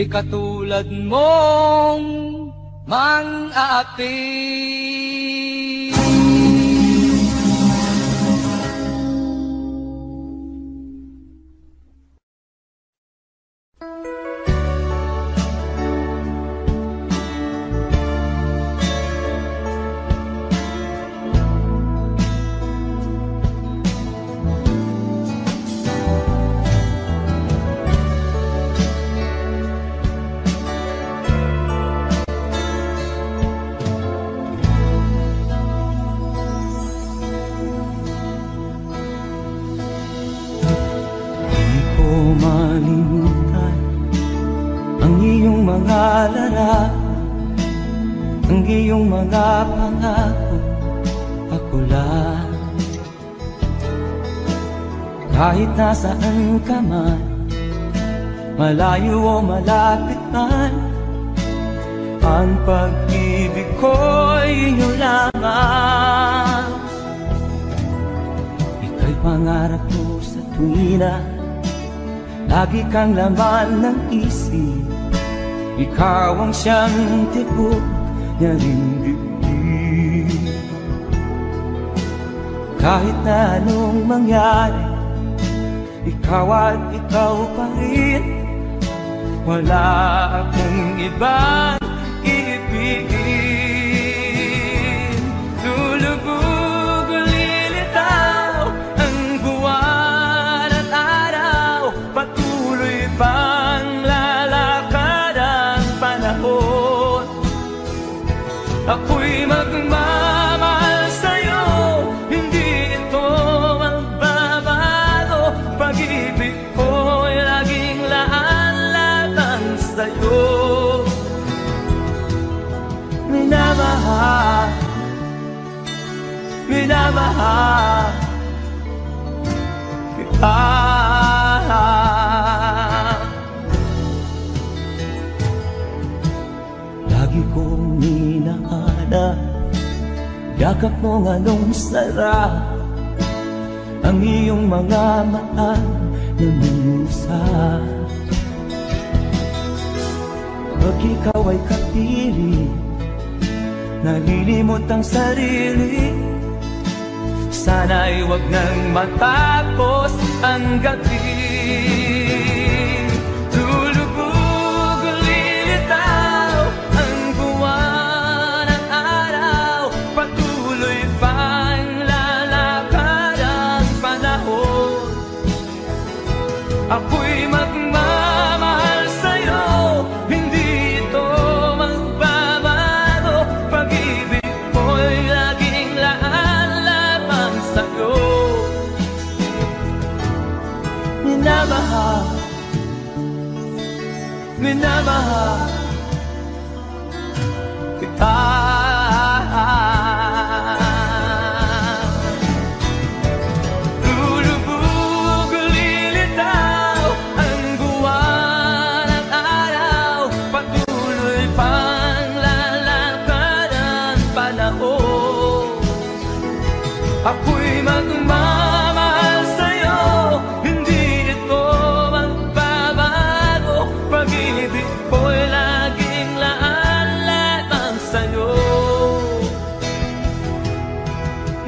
ikatulad mong mang-aapi. Ang iyong mga pangako, ako lang. Kahit nasaan ka man, malayo o malapit man, ang pag-ibig ko'y iyong lamang. Ika'y pangarap ko sa tuwina, lagi kang laman ng isip. Ikaw ang siyang tibok niya ring dibdib. Kahit na anong mangyari, ikaw at ikaw pa rin. Wala akong ibang iibigin. Lulubog o lilitaw ang buwan at araw, patuloy pang lalakad ang panahon. Ako'y magmamahal sa'yo, hindi ito magbabago. Pag-ibig ko'y laging laan-laan sa'yo. Minamahal, minamahal kita. Lagi kong minahanap yakap mong anong sarap, ang iyong mga mata na minusap. Pag ikaw ay kapili, nalilimot ang sarili. Sana'y wag nang matapos ang gabi. Lulubog o lilitaw ang buwan at araw, patuloy pang lalakad ang panahon. Ako'y magmamahal sa'yo, hindi ito magbabago. Pag-ibig ko'y laging laan lamang sa'yo. Minamahal, minamahal kita. Lulubog o lilitaw ang buwan at araw, patuloy pang lalakad ang panahon. Ako'y magmamahal sa'yo, hindi ito magbabago. Pag-ibig ko'y laging laan lamang sa'yo.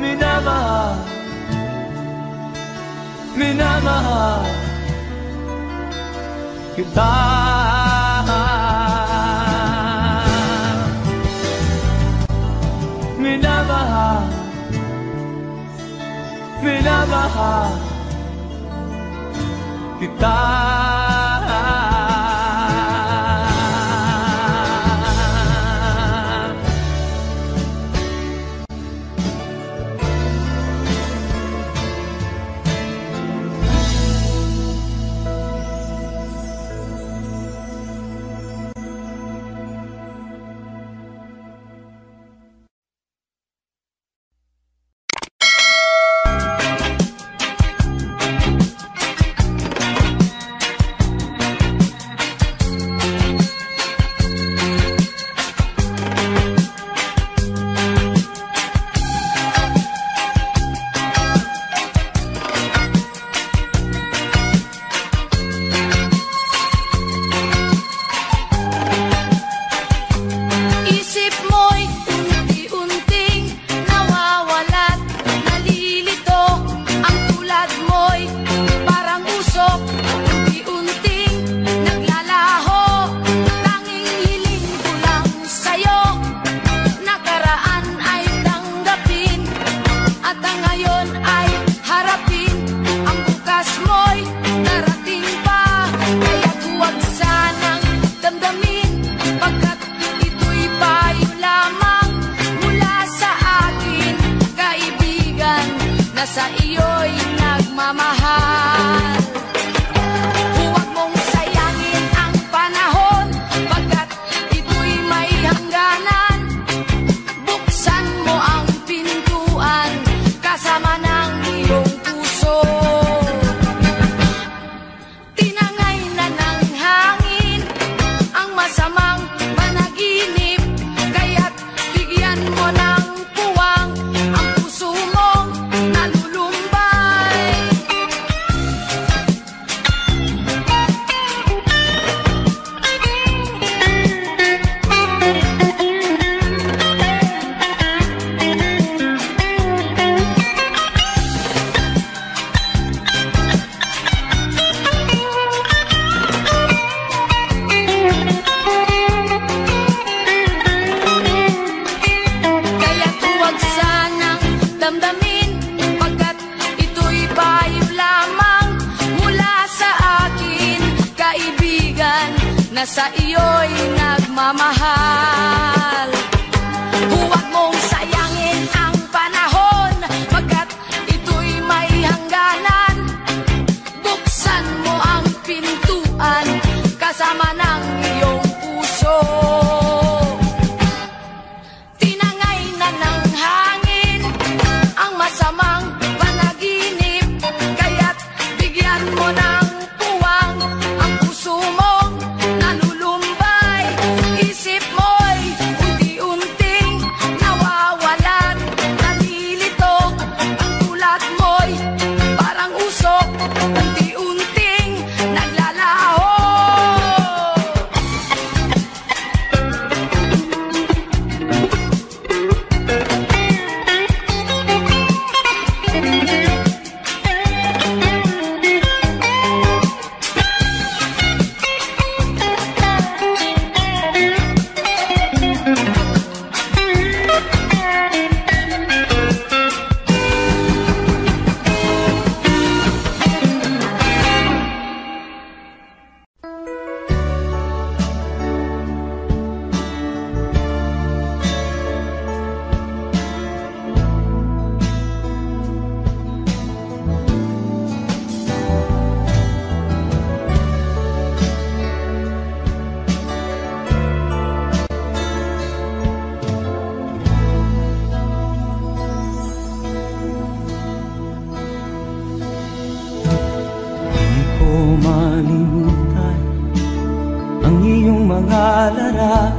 Minamahal, minamahal kita. Minamahal, minamahal kita. sa iyo'y nagmamahal. Huwag mong sayangin ang panahon, pagkat ito'y may hangganan. Buksan mo ang pintuan kasama ng iyong puso. Tinangay na ng hangin ang masamang panaginip, kaya't bigyan mo ng puwang ang puso mong nalulumbay. Isip mo'y unti-unting nawawalan, nalilito ang tulad mo'y parang usok, unti-unting naglalaho. Di ko malimutan ang iyong mga larawan,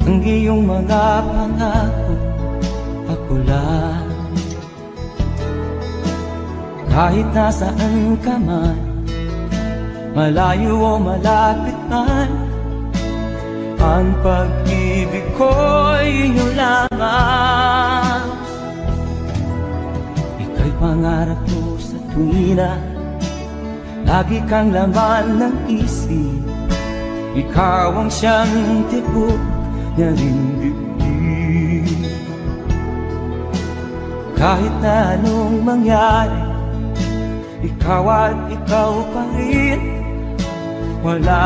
ang iyong mga pangako, ako lang. Kahit nasaan ka man, malayo o malapit man, ang pag-ibig ko'y iyong lamang. Ika'y pangarap ko sa tuwina, lagi kang laman ng isip. Ikaw ang siyang tibok na ring dibdib. Kahit na anong mangyari, ikaw at ikaw pa rin. Wala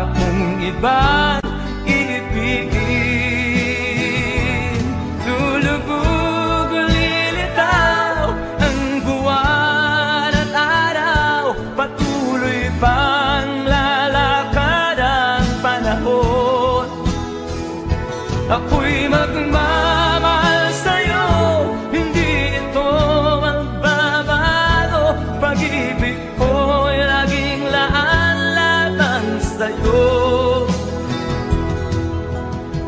akong ibang ibigin. Lulubog o lilitaw ang buwan at araw, patuloy pang lalakad ang panahon. Ako'y magmamahal sa'yo, hindi ito magbabago. Pag-ibig ko'y laging laan lamang sa'yo.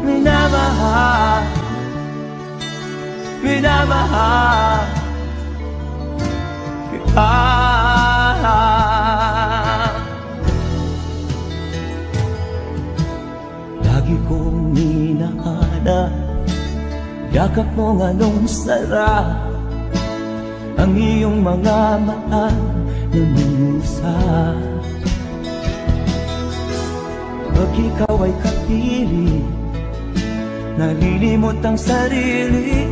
Minamahal, minamahal kita. Lagi kong minahanap yakap mong anong sarap, ang iyong mga mata na minusap. Pag ikaw ay kapiling, nalilimot ang sarili.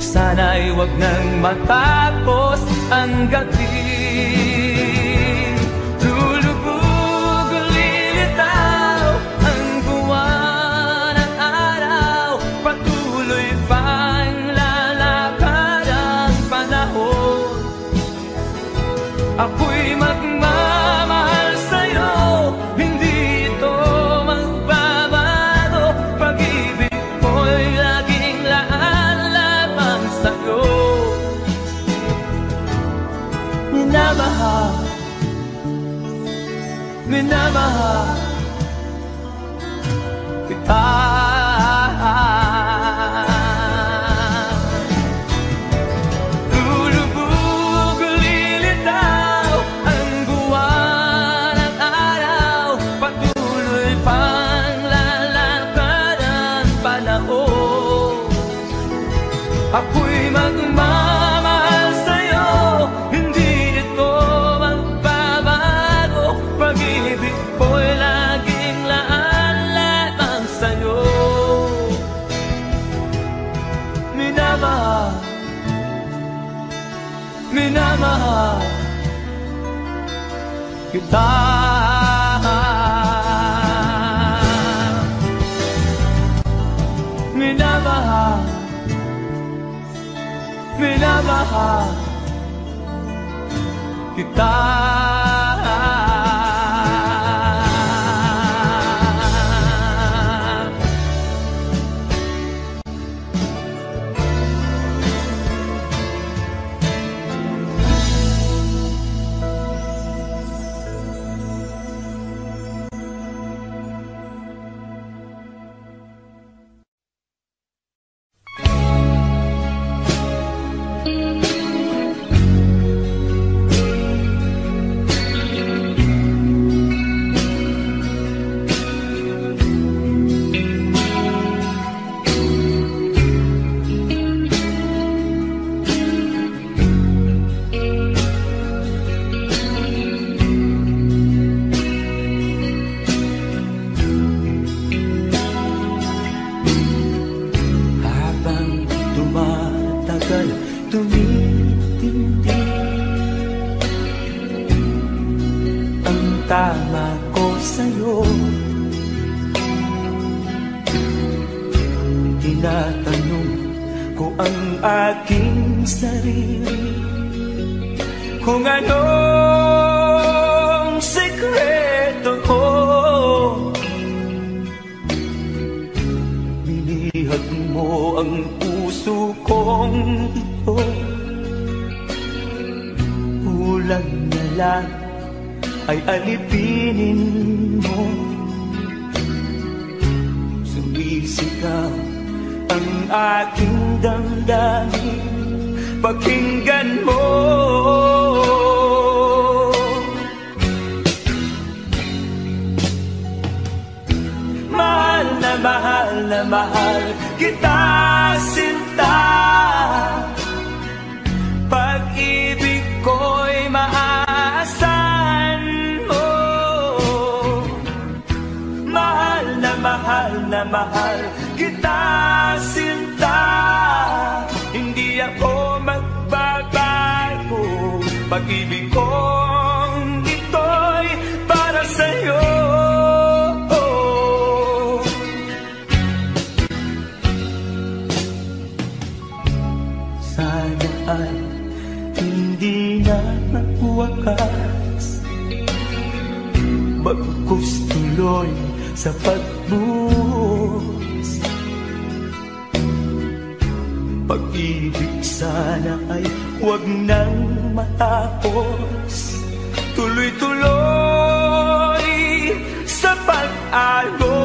Sana'y wag nang matapos ang gabi. Lulubog o lilitaw ang buwan at araw, patuloy pang lalakad ang panahon. Ako'y magmamahal sa'yo, hindi ito magbabago. Pag-ibig ko'y laging laan lamang sa'yo. Minamahal, minamahal kita. Lulubog o lilitaw ang buwan at araw, patuloy pang lalakad ang panahon. Ako'y magmamahal sa'yo, hindi ito magbabago. Pag-ibig ko'y laging laan lamang sa'yo. Minamahal, minamahal kita. minamahal kita. Tama ko sa'yo, tinatanong ko ang aking sarili kung anong sekreto ko. Binihag mo ang puso kong ito, kulang na lang ay alipinin mo. Sumisigaw ang aking damdamin, pakinggan mo. Mahal na mahal na mahal kita, sinta. Pag-ibig ko'y maaasahan mo. Mahal na mahal kita, sinta. Hindi ako magbabago. Pag-ibig kong ito'y para sa'yo. Sana ay hindi na magwakas, bagkus tuloy sa pagbuhos. Pag-ibig sana ay huwag nang matapos, tuloy-tuloy sa pag-alos.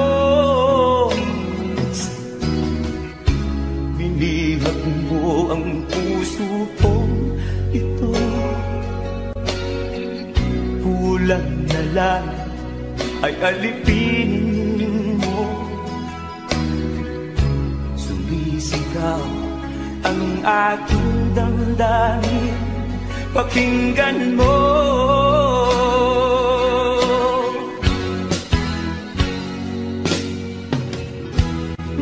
Binihag mo ang puso kong ito, kulang na lang ay alipinin mo. Sumisigaw ang aking damdamin, pakinggan mo.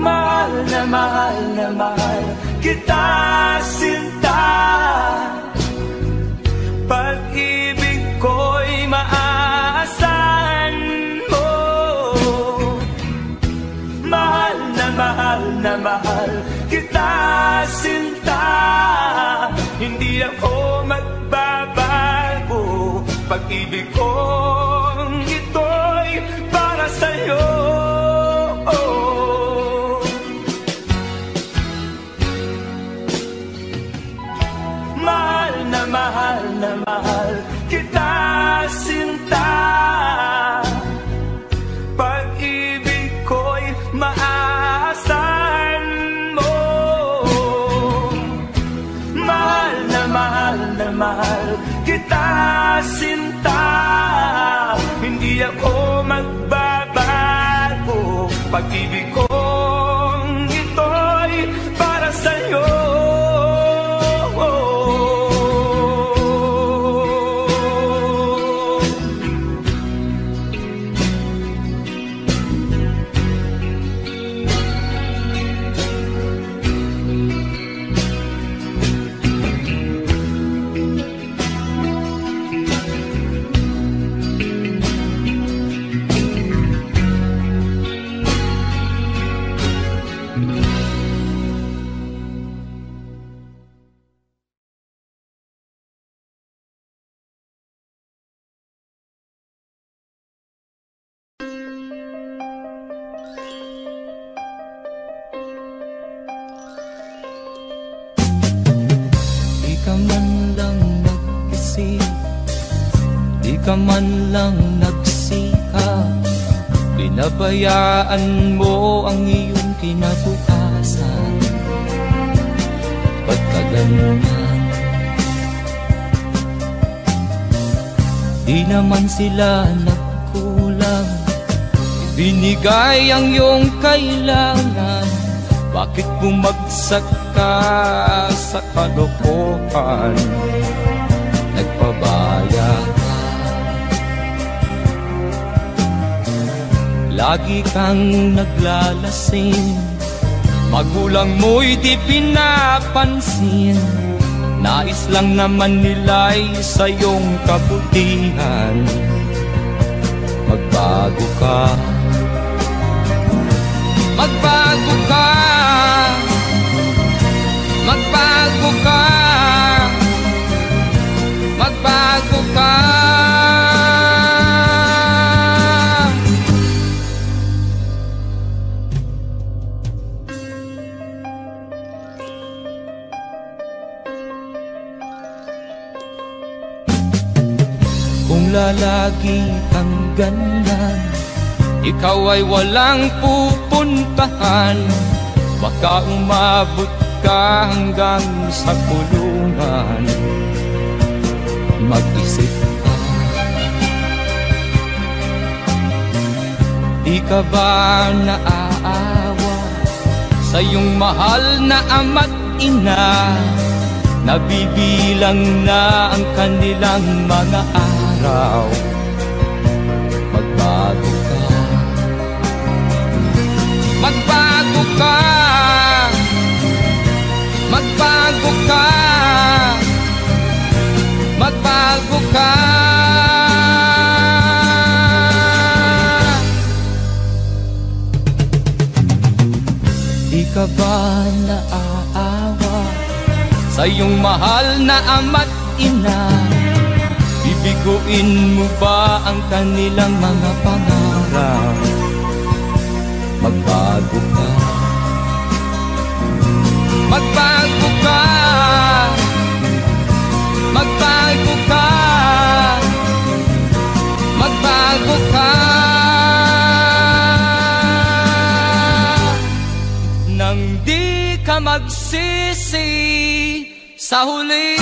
Mahal na mahal kita, sinta. Pag-ibig ko'y maaasahan mo. Mahal na mahal kita, sinta. Hindi ako magbabago. Pag-ibig kong ito'y para sa'yo. Mahal na mahal kita, sinta. Pag-ibig ko'y maaasahan mo. Mahal na mahal kita, sinta. Hindi ako magbabago. Pag-ibig kong ito'y para sa'yo. ka man lang nagsikap, pinabayaan mo ang iyong kinabukasan. Pagkaganyan, di naman sila nagkulang, ibinigay ang iyong kailangan. Bakit bumagsak ka sa kalokohan? Nagpabaya ka, lagi kang naglalasing, magulang mo'y di pinapansin. Nais lang naman nila'y sa iyong kabutihan. Magbago ka, magbago ka, magbago ka, magbago ka. Kung lalagi kang ganyan, ikaw ay walang pupuntahan. Baka umabot ka hanggang sa kulungan. Mag-isip ka, di ka ba naaawa sa iyong mahal na ama't ina? Nabibilang na ang kanilang mga araw. Magbago ka, magbago ka, magbago ka, magbago ka. Di ka ba naaawa sa iyong mahal na ama't ina? Bibiguin mo ba ang kanilang mga pangarap? Magbago ka, magbago ka, magbago ka, magbago ka. Nang di ka magsisi sa huli.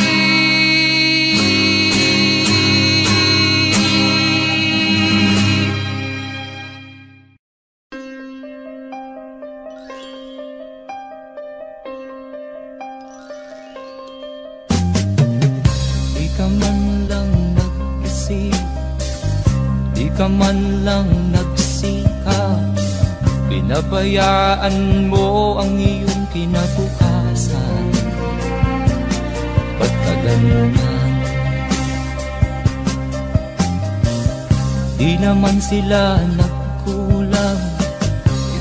Di ka man lang nag-isip, di ka man lang nagsikap, pinabayaan mo ang iyong kinabukasan. Pagkaganyan, di naman sila nagkulang,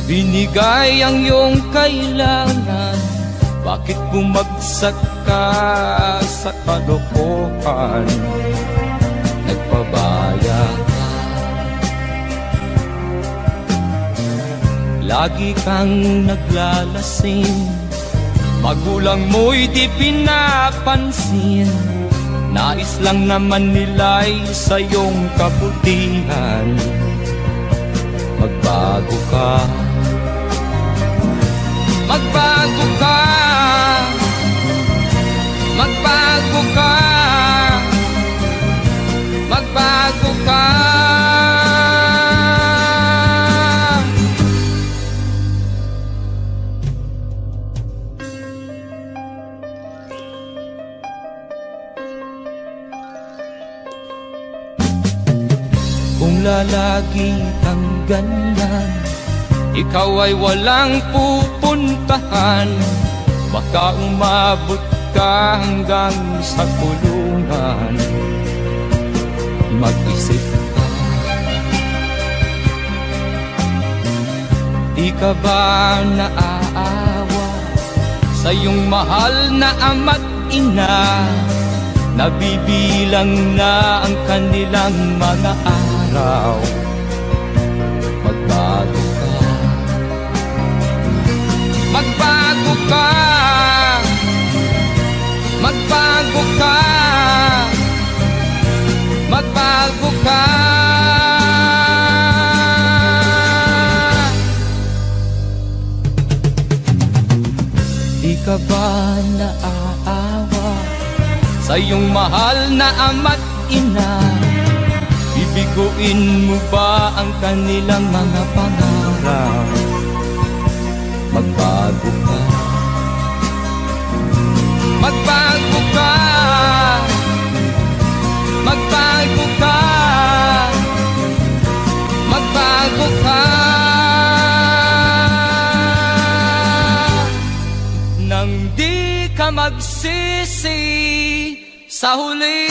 ibinigay ang iyong kailangan. Bakit bumagsak ka sa kalokohan? Nagpabaya ka, lagi kang naglalasing, magulang mo'y di pinapansin. Nais lang naman nila'y sa iyong kabutihan. Magbago ka, magbago ka, magbago ka, magbago ka. Kung lalagi kang ganyan, ikaw ay walang pupuntahan. Baka umabot ka hanggang sa kulungan. Mag-isip ka, di ka ba naaawa sa iyong mahal na ama't ina? Nabibilang na ang kanilang mga araw. Magbago ka, magbago ka, magbago ka, magbago ka ba naaawa sa iyong mahal na ama't ina? Bibiguin mo ba ang kanilang mga pangarap? Magbago ka, magbago ka, magbago ka, magbago ka. Nang di ka magsisi sa huli.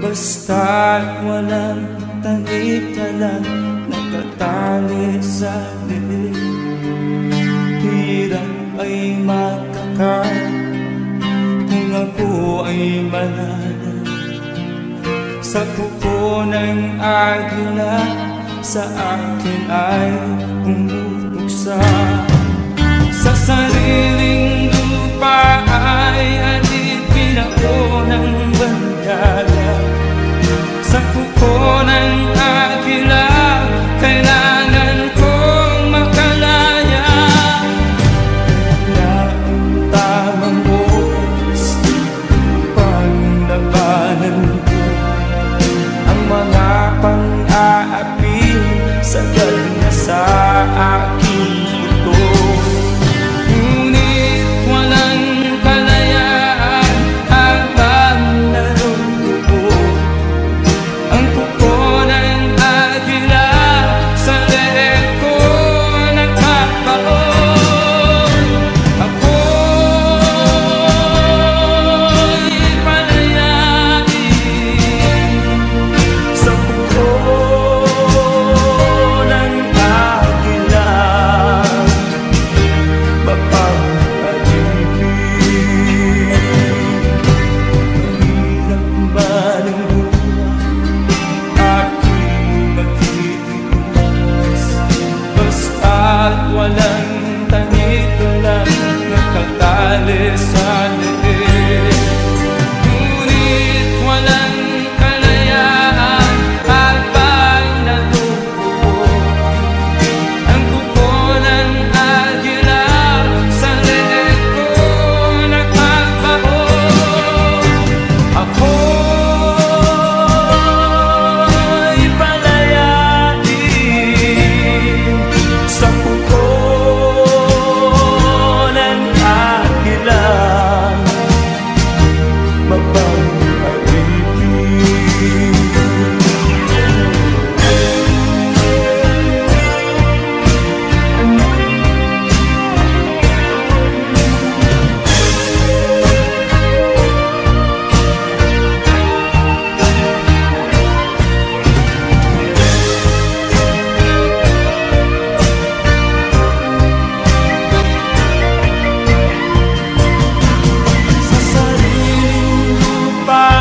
Basta't walang tanik ka lang nakatali sa liig. Hirap ay makakain kung ako ay malala sa kuko ng agila. Sa akin ay umuksa sa sariling lupa ay alipin ako ng bandala. Sa kuko ng agila, kailangan kong makalaya. Na ang tamang oras upang labanan ko ang mga pang-aapi sagal na sa aking ito. Ngunit walang kalayaan habang narumupo ang kuko ng agila sa leeg ko nagpapaon. Ako'y palayain sa kuko ng agila, mapapag-ibig. Mahirap ba ng basta't walang tanik lang nakatali sa liig. Ngunit walang kalayaan habang nalupo ang kuko ng agila sa leeg ko nagpapaon. Ako'y palayain sa kuko ng agila, mapapag-ibig. Sa sariling lupa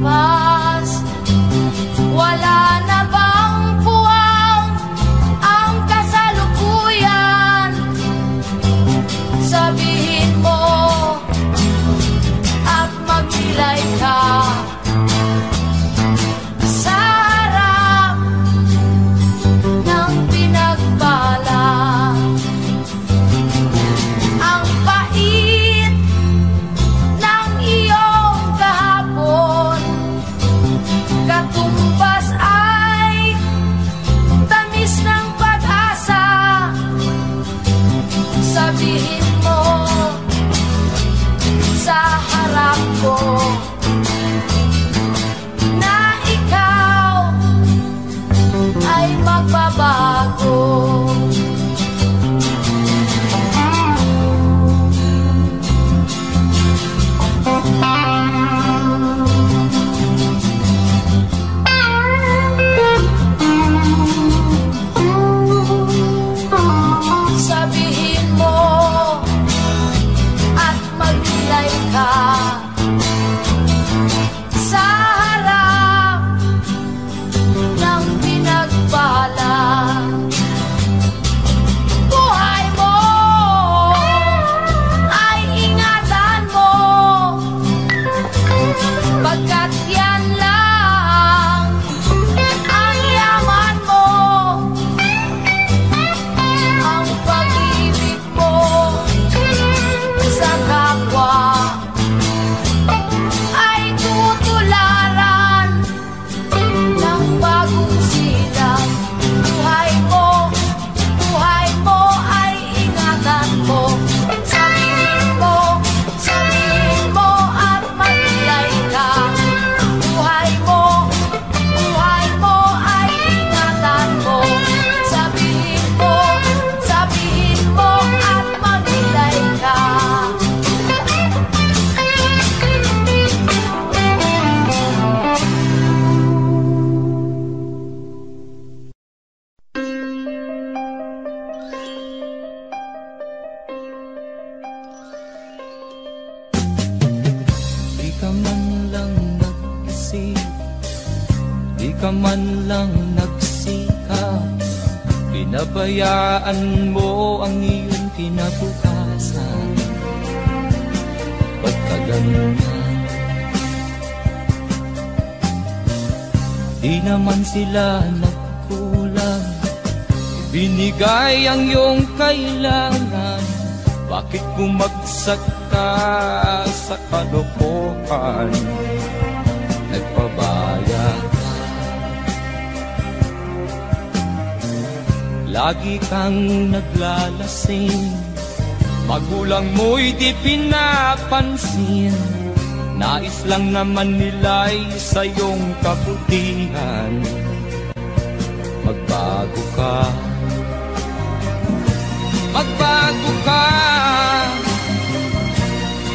lumipas. Wala na bang puwang ang kasalukuyan? Sabihin mo at magnilay ka sa harap ng pinagbala. Ang pait ng iyong kahapon, katumbas ay tamis ng pag-asa. Sabihin mo sa harap ko na ikaw ay magbabago. Sabihin mo at magnilay ka sa harap ng pinagbala. Buhay mo ay ingatan mo, pagkat yan lang ang yaman mo. Ang pag-ibig mo sa kapwa ay tutularan ng bagong silang. Buhay mo ay ingatan mo. Sabihin mo at magnilay ka. Buhay mo ay ingatan mo. Sabihin mo at magnilay ka. Di ka man lang nag-isip, di ka man lang nagsikap, pinabayaan mo ang iyong kinabukasan. Pagka ganyan, di naman sila nagkulang, binigay ang iyong kailangan. Bakit bumagsak ka sa kalokohan? Nagpabaya ka, lagi kang naglalasing, magulang mo'y di pinapansin. Nais lang naman nila'y sa iyong kabutihan. Magbago ka, magbago ka,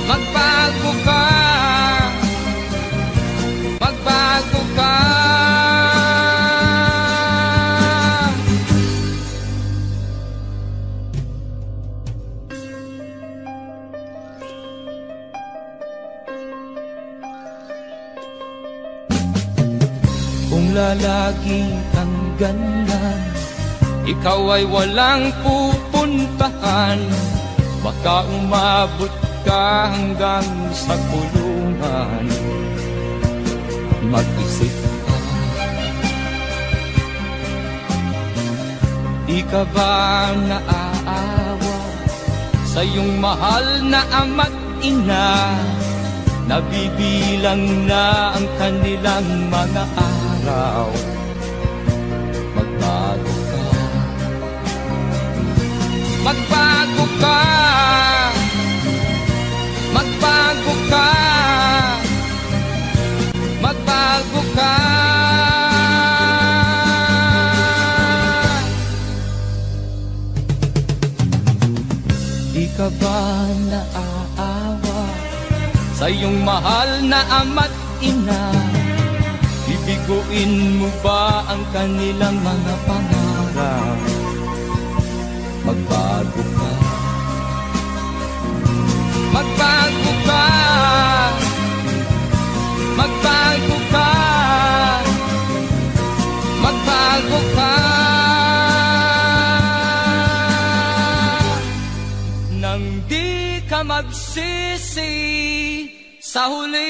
magbago ka, magbago ka. Kung lalagi kang ganyan, ikaw ay walang pupuntahan. Baka umabot ka hanggang sa kulungan. Mag-isip ka, di ka ba naaawa sa iyong mahal na ama't ina? Nabibilang na ang kanilang mga araw. Magbago ka, magbago ka, magbago ka, magbago ka. Di ka ba naaawa sa iyong mahal na ama't ina? Bibiguin mo ba ang kanilang mga pangarap? Magbago ka, magbago ka, magbago magsisisi sa huli.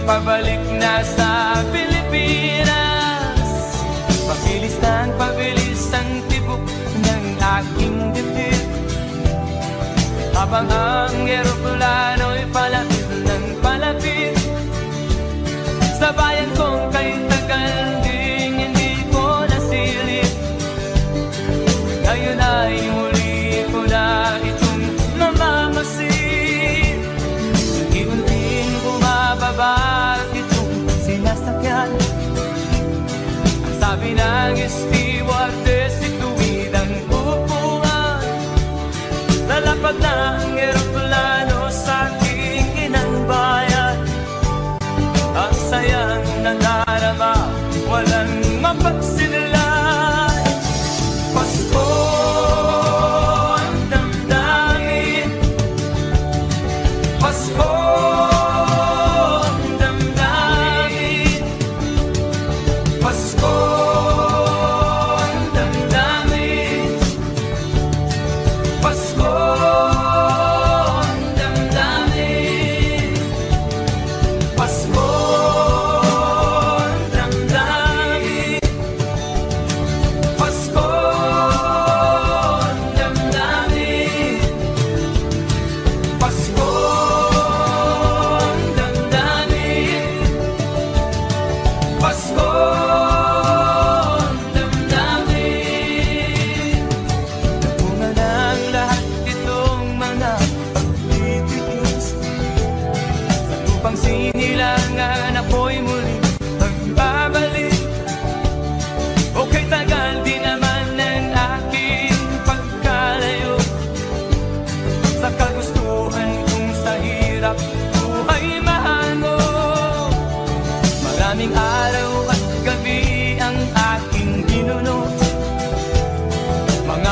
Pabalik na sa Pilipinas. Pabilis ang tibok ng aking dibdib, habang ang eroplano'y palapit ng palapit sa bayan kong kay tagal ding hindi ko nasilip. Ngayon ay muli ko na itong namamasid, unti-unting bumababa sinasakyan. Ang sabi ng stewardess, ituwid ang upuan. Lalapag na ang eroplano sa aking inang bayan. Ang sayang nandarama, walang mapagsinilay. Pasko ang damdamin, Pasko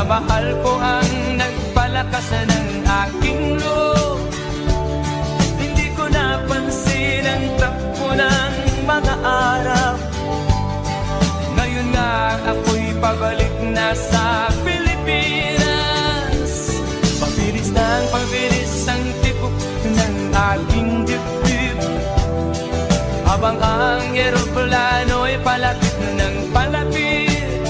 mahal ko ang nagpalakas ng aking loob. Hindi ko napansin ang takbo ng mga araw. Ngayon nga ako'y pabalik na sa Pilipinas. Pabilis ang tibok ng aking dibdib, habang ang eroplano'y palapit ng palapit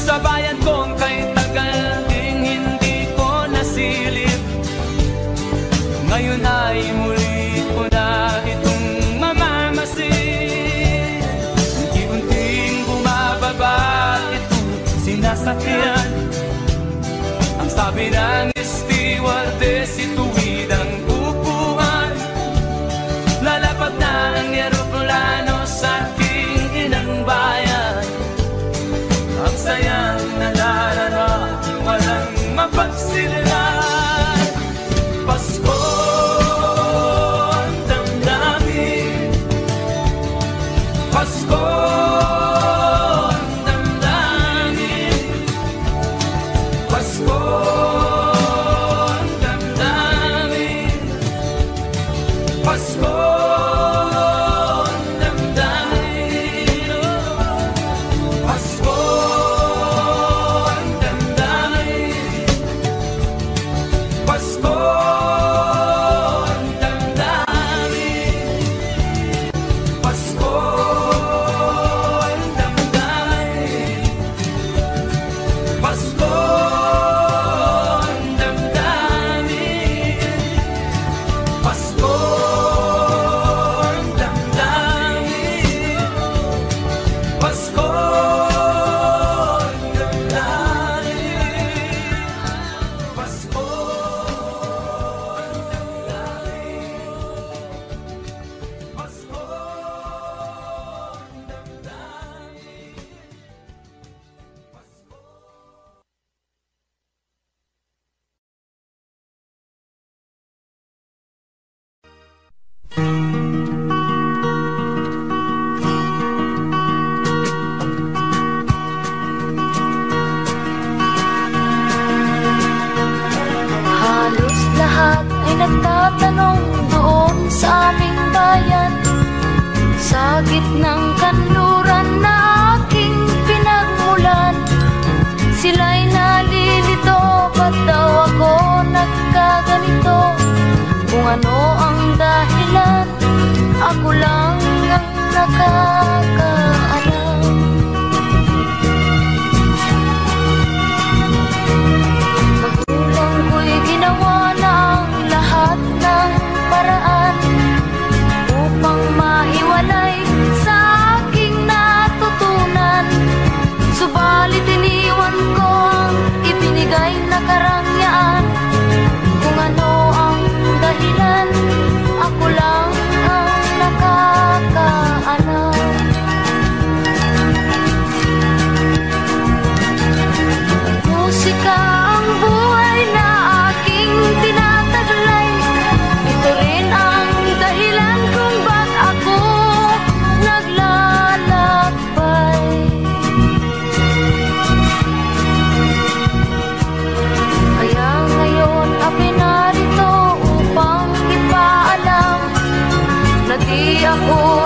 sa bayan kong kay tagal ding hindi ko nasilip. Ngayon ay muli ko na itong mamamasid. Unti-unting bumababa itong sinasakyan. Ang sabi ng stewardess, ituwid ang upuan. Lalapag na ang eroplano sa aking inang bayan. Ang sayang nadarama, walang mapagsinilay. Pasko ang damdamin, Pasko ang damdamin, Pasko ang damdamin, Pasko. ako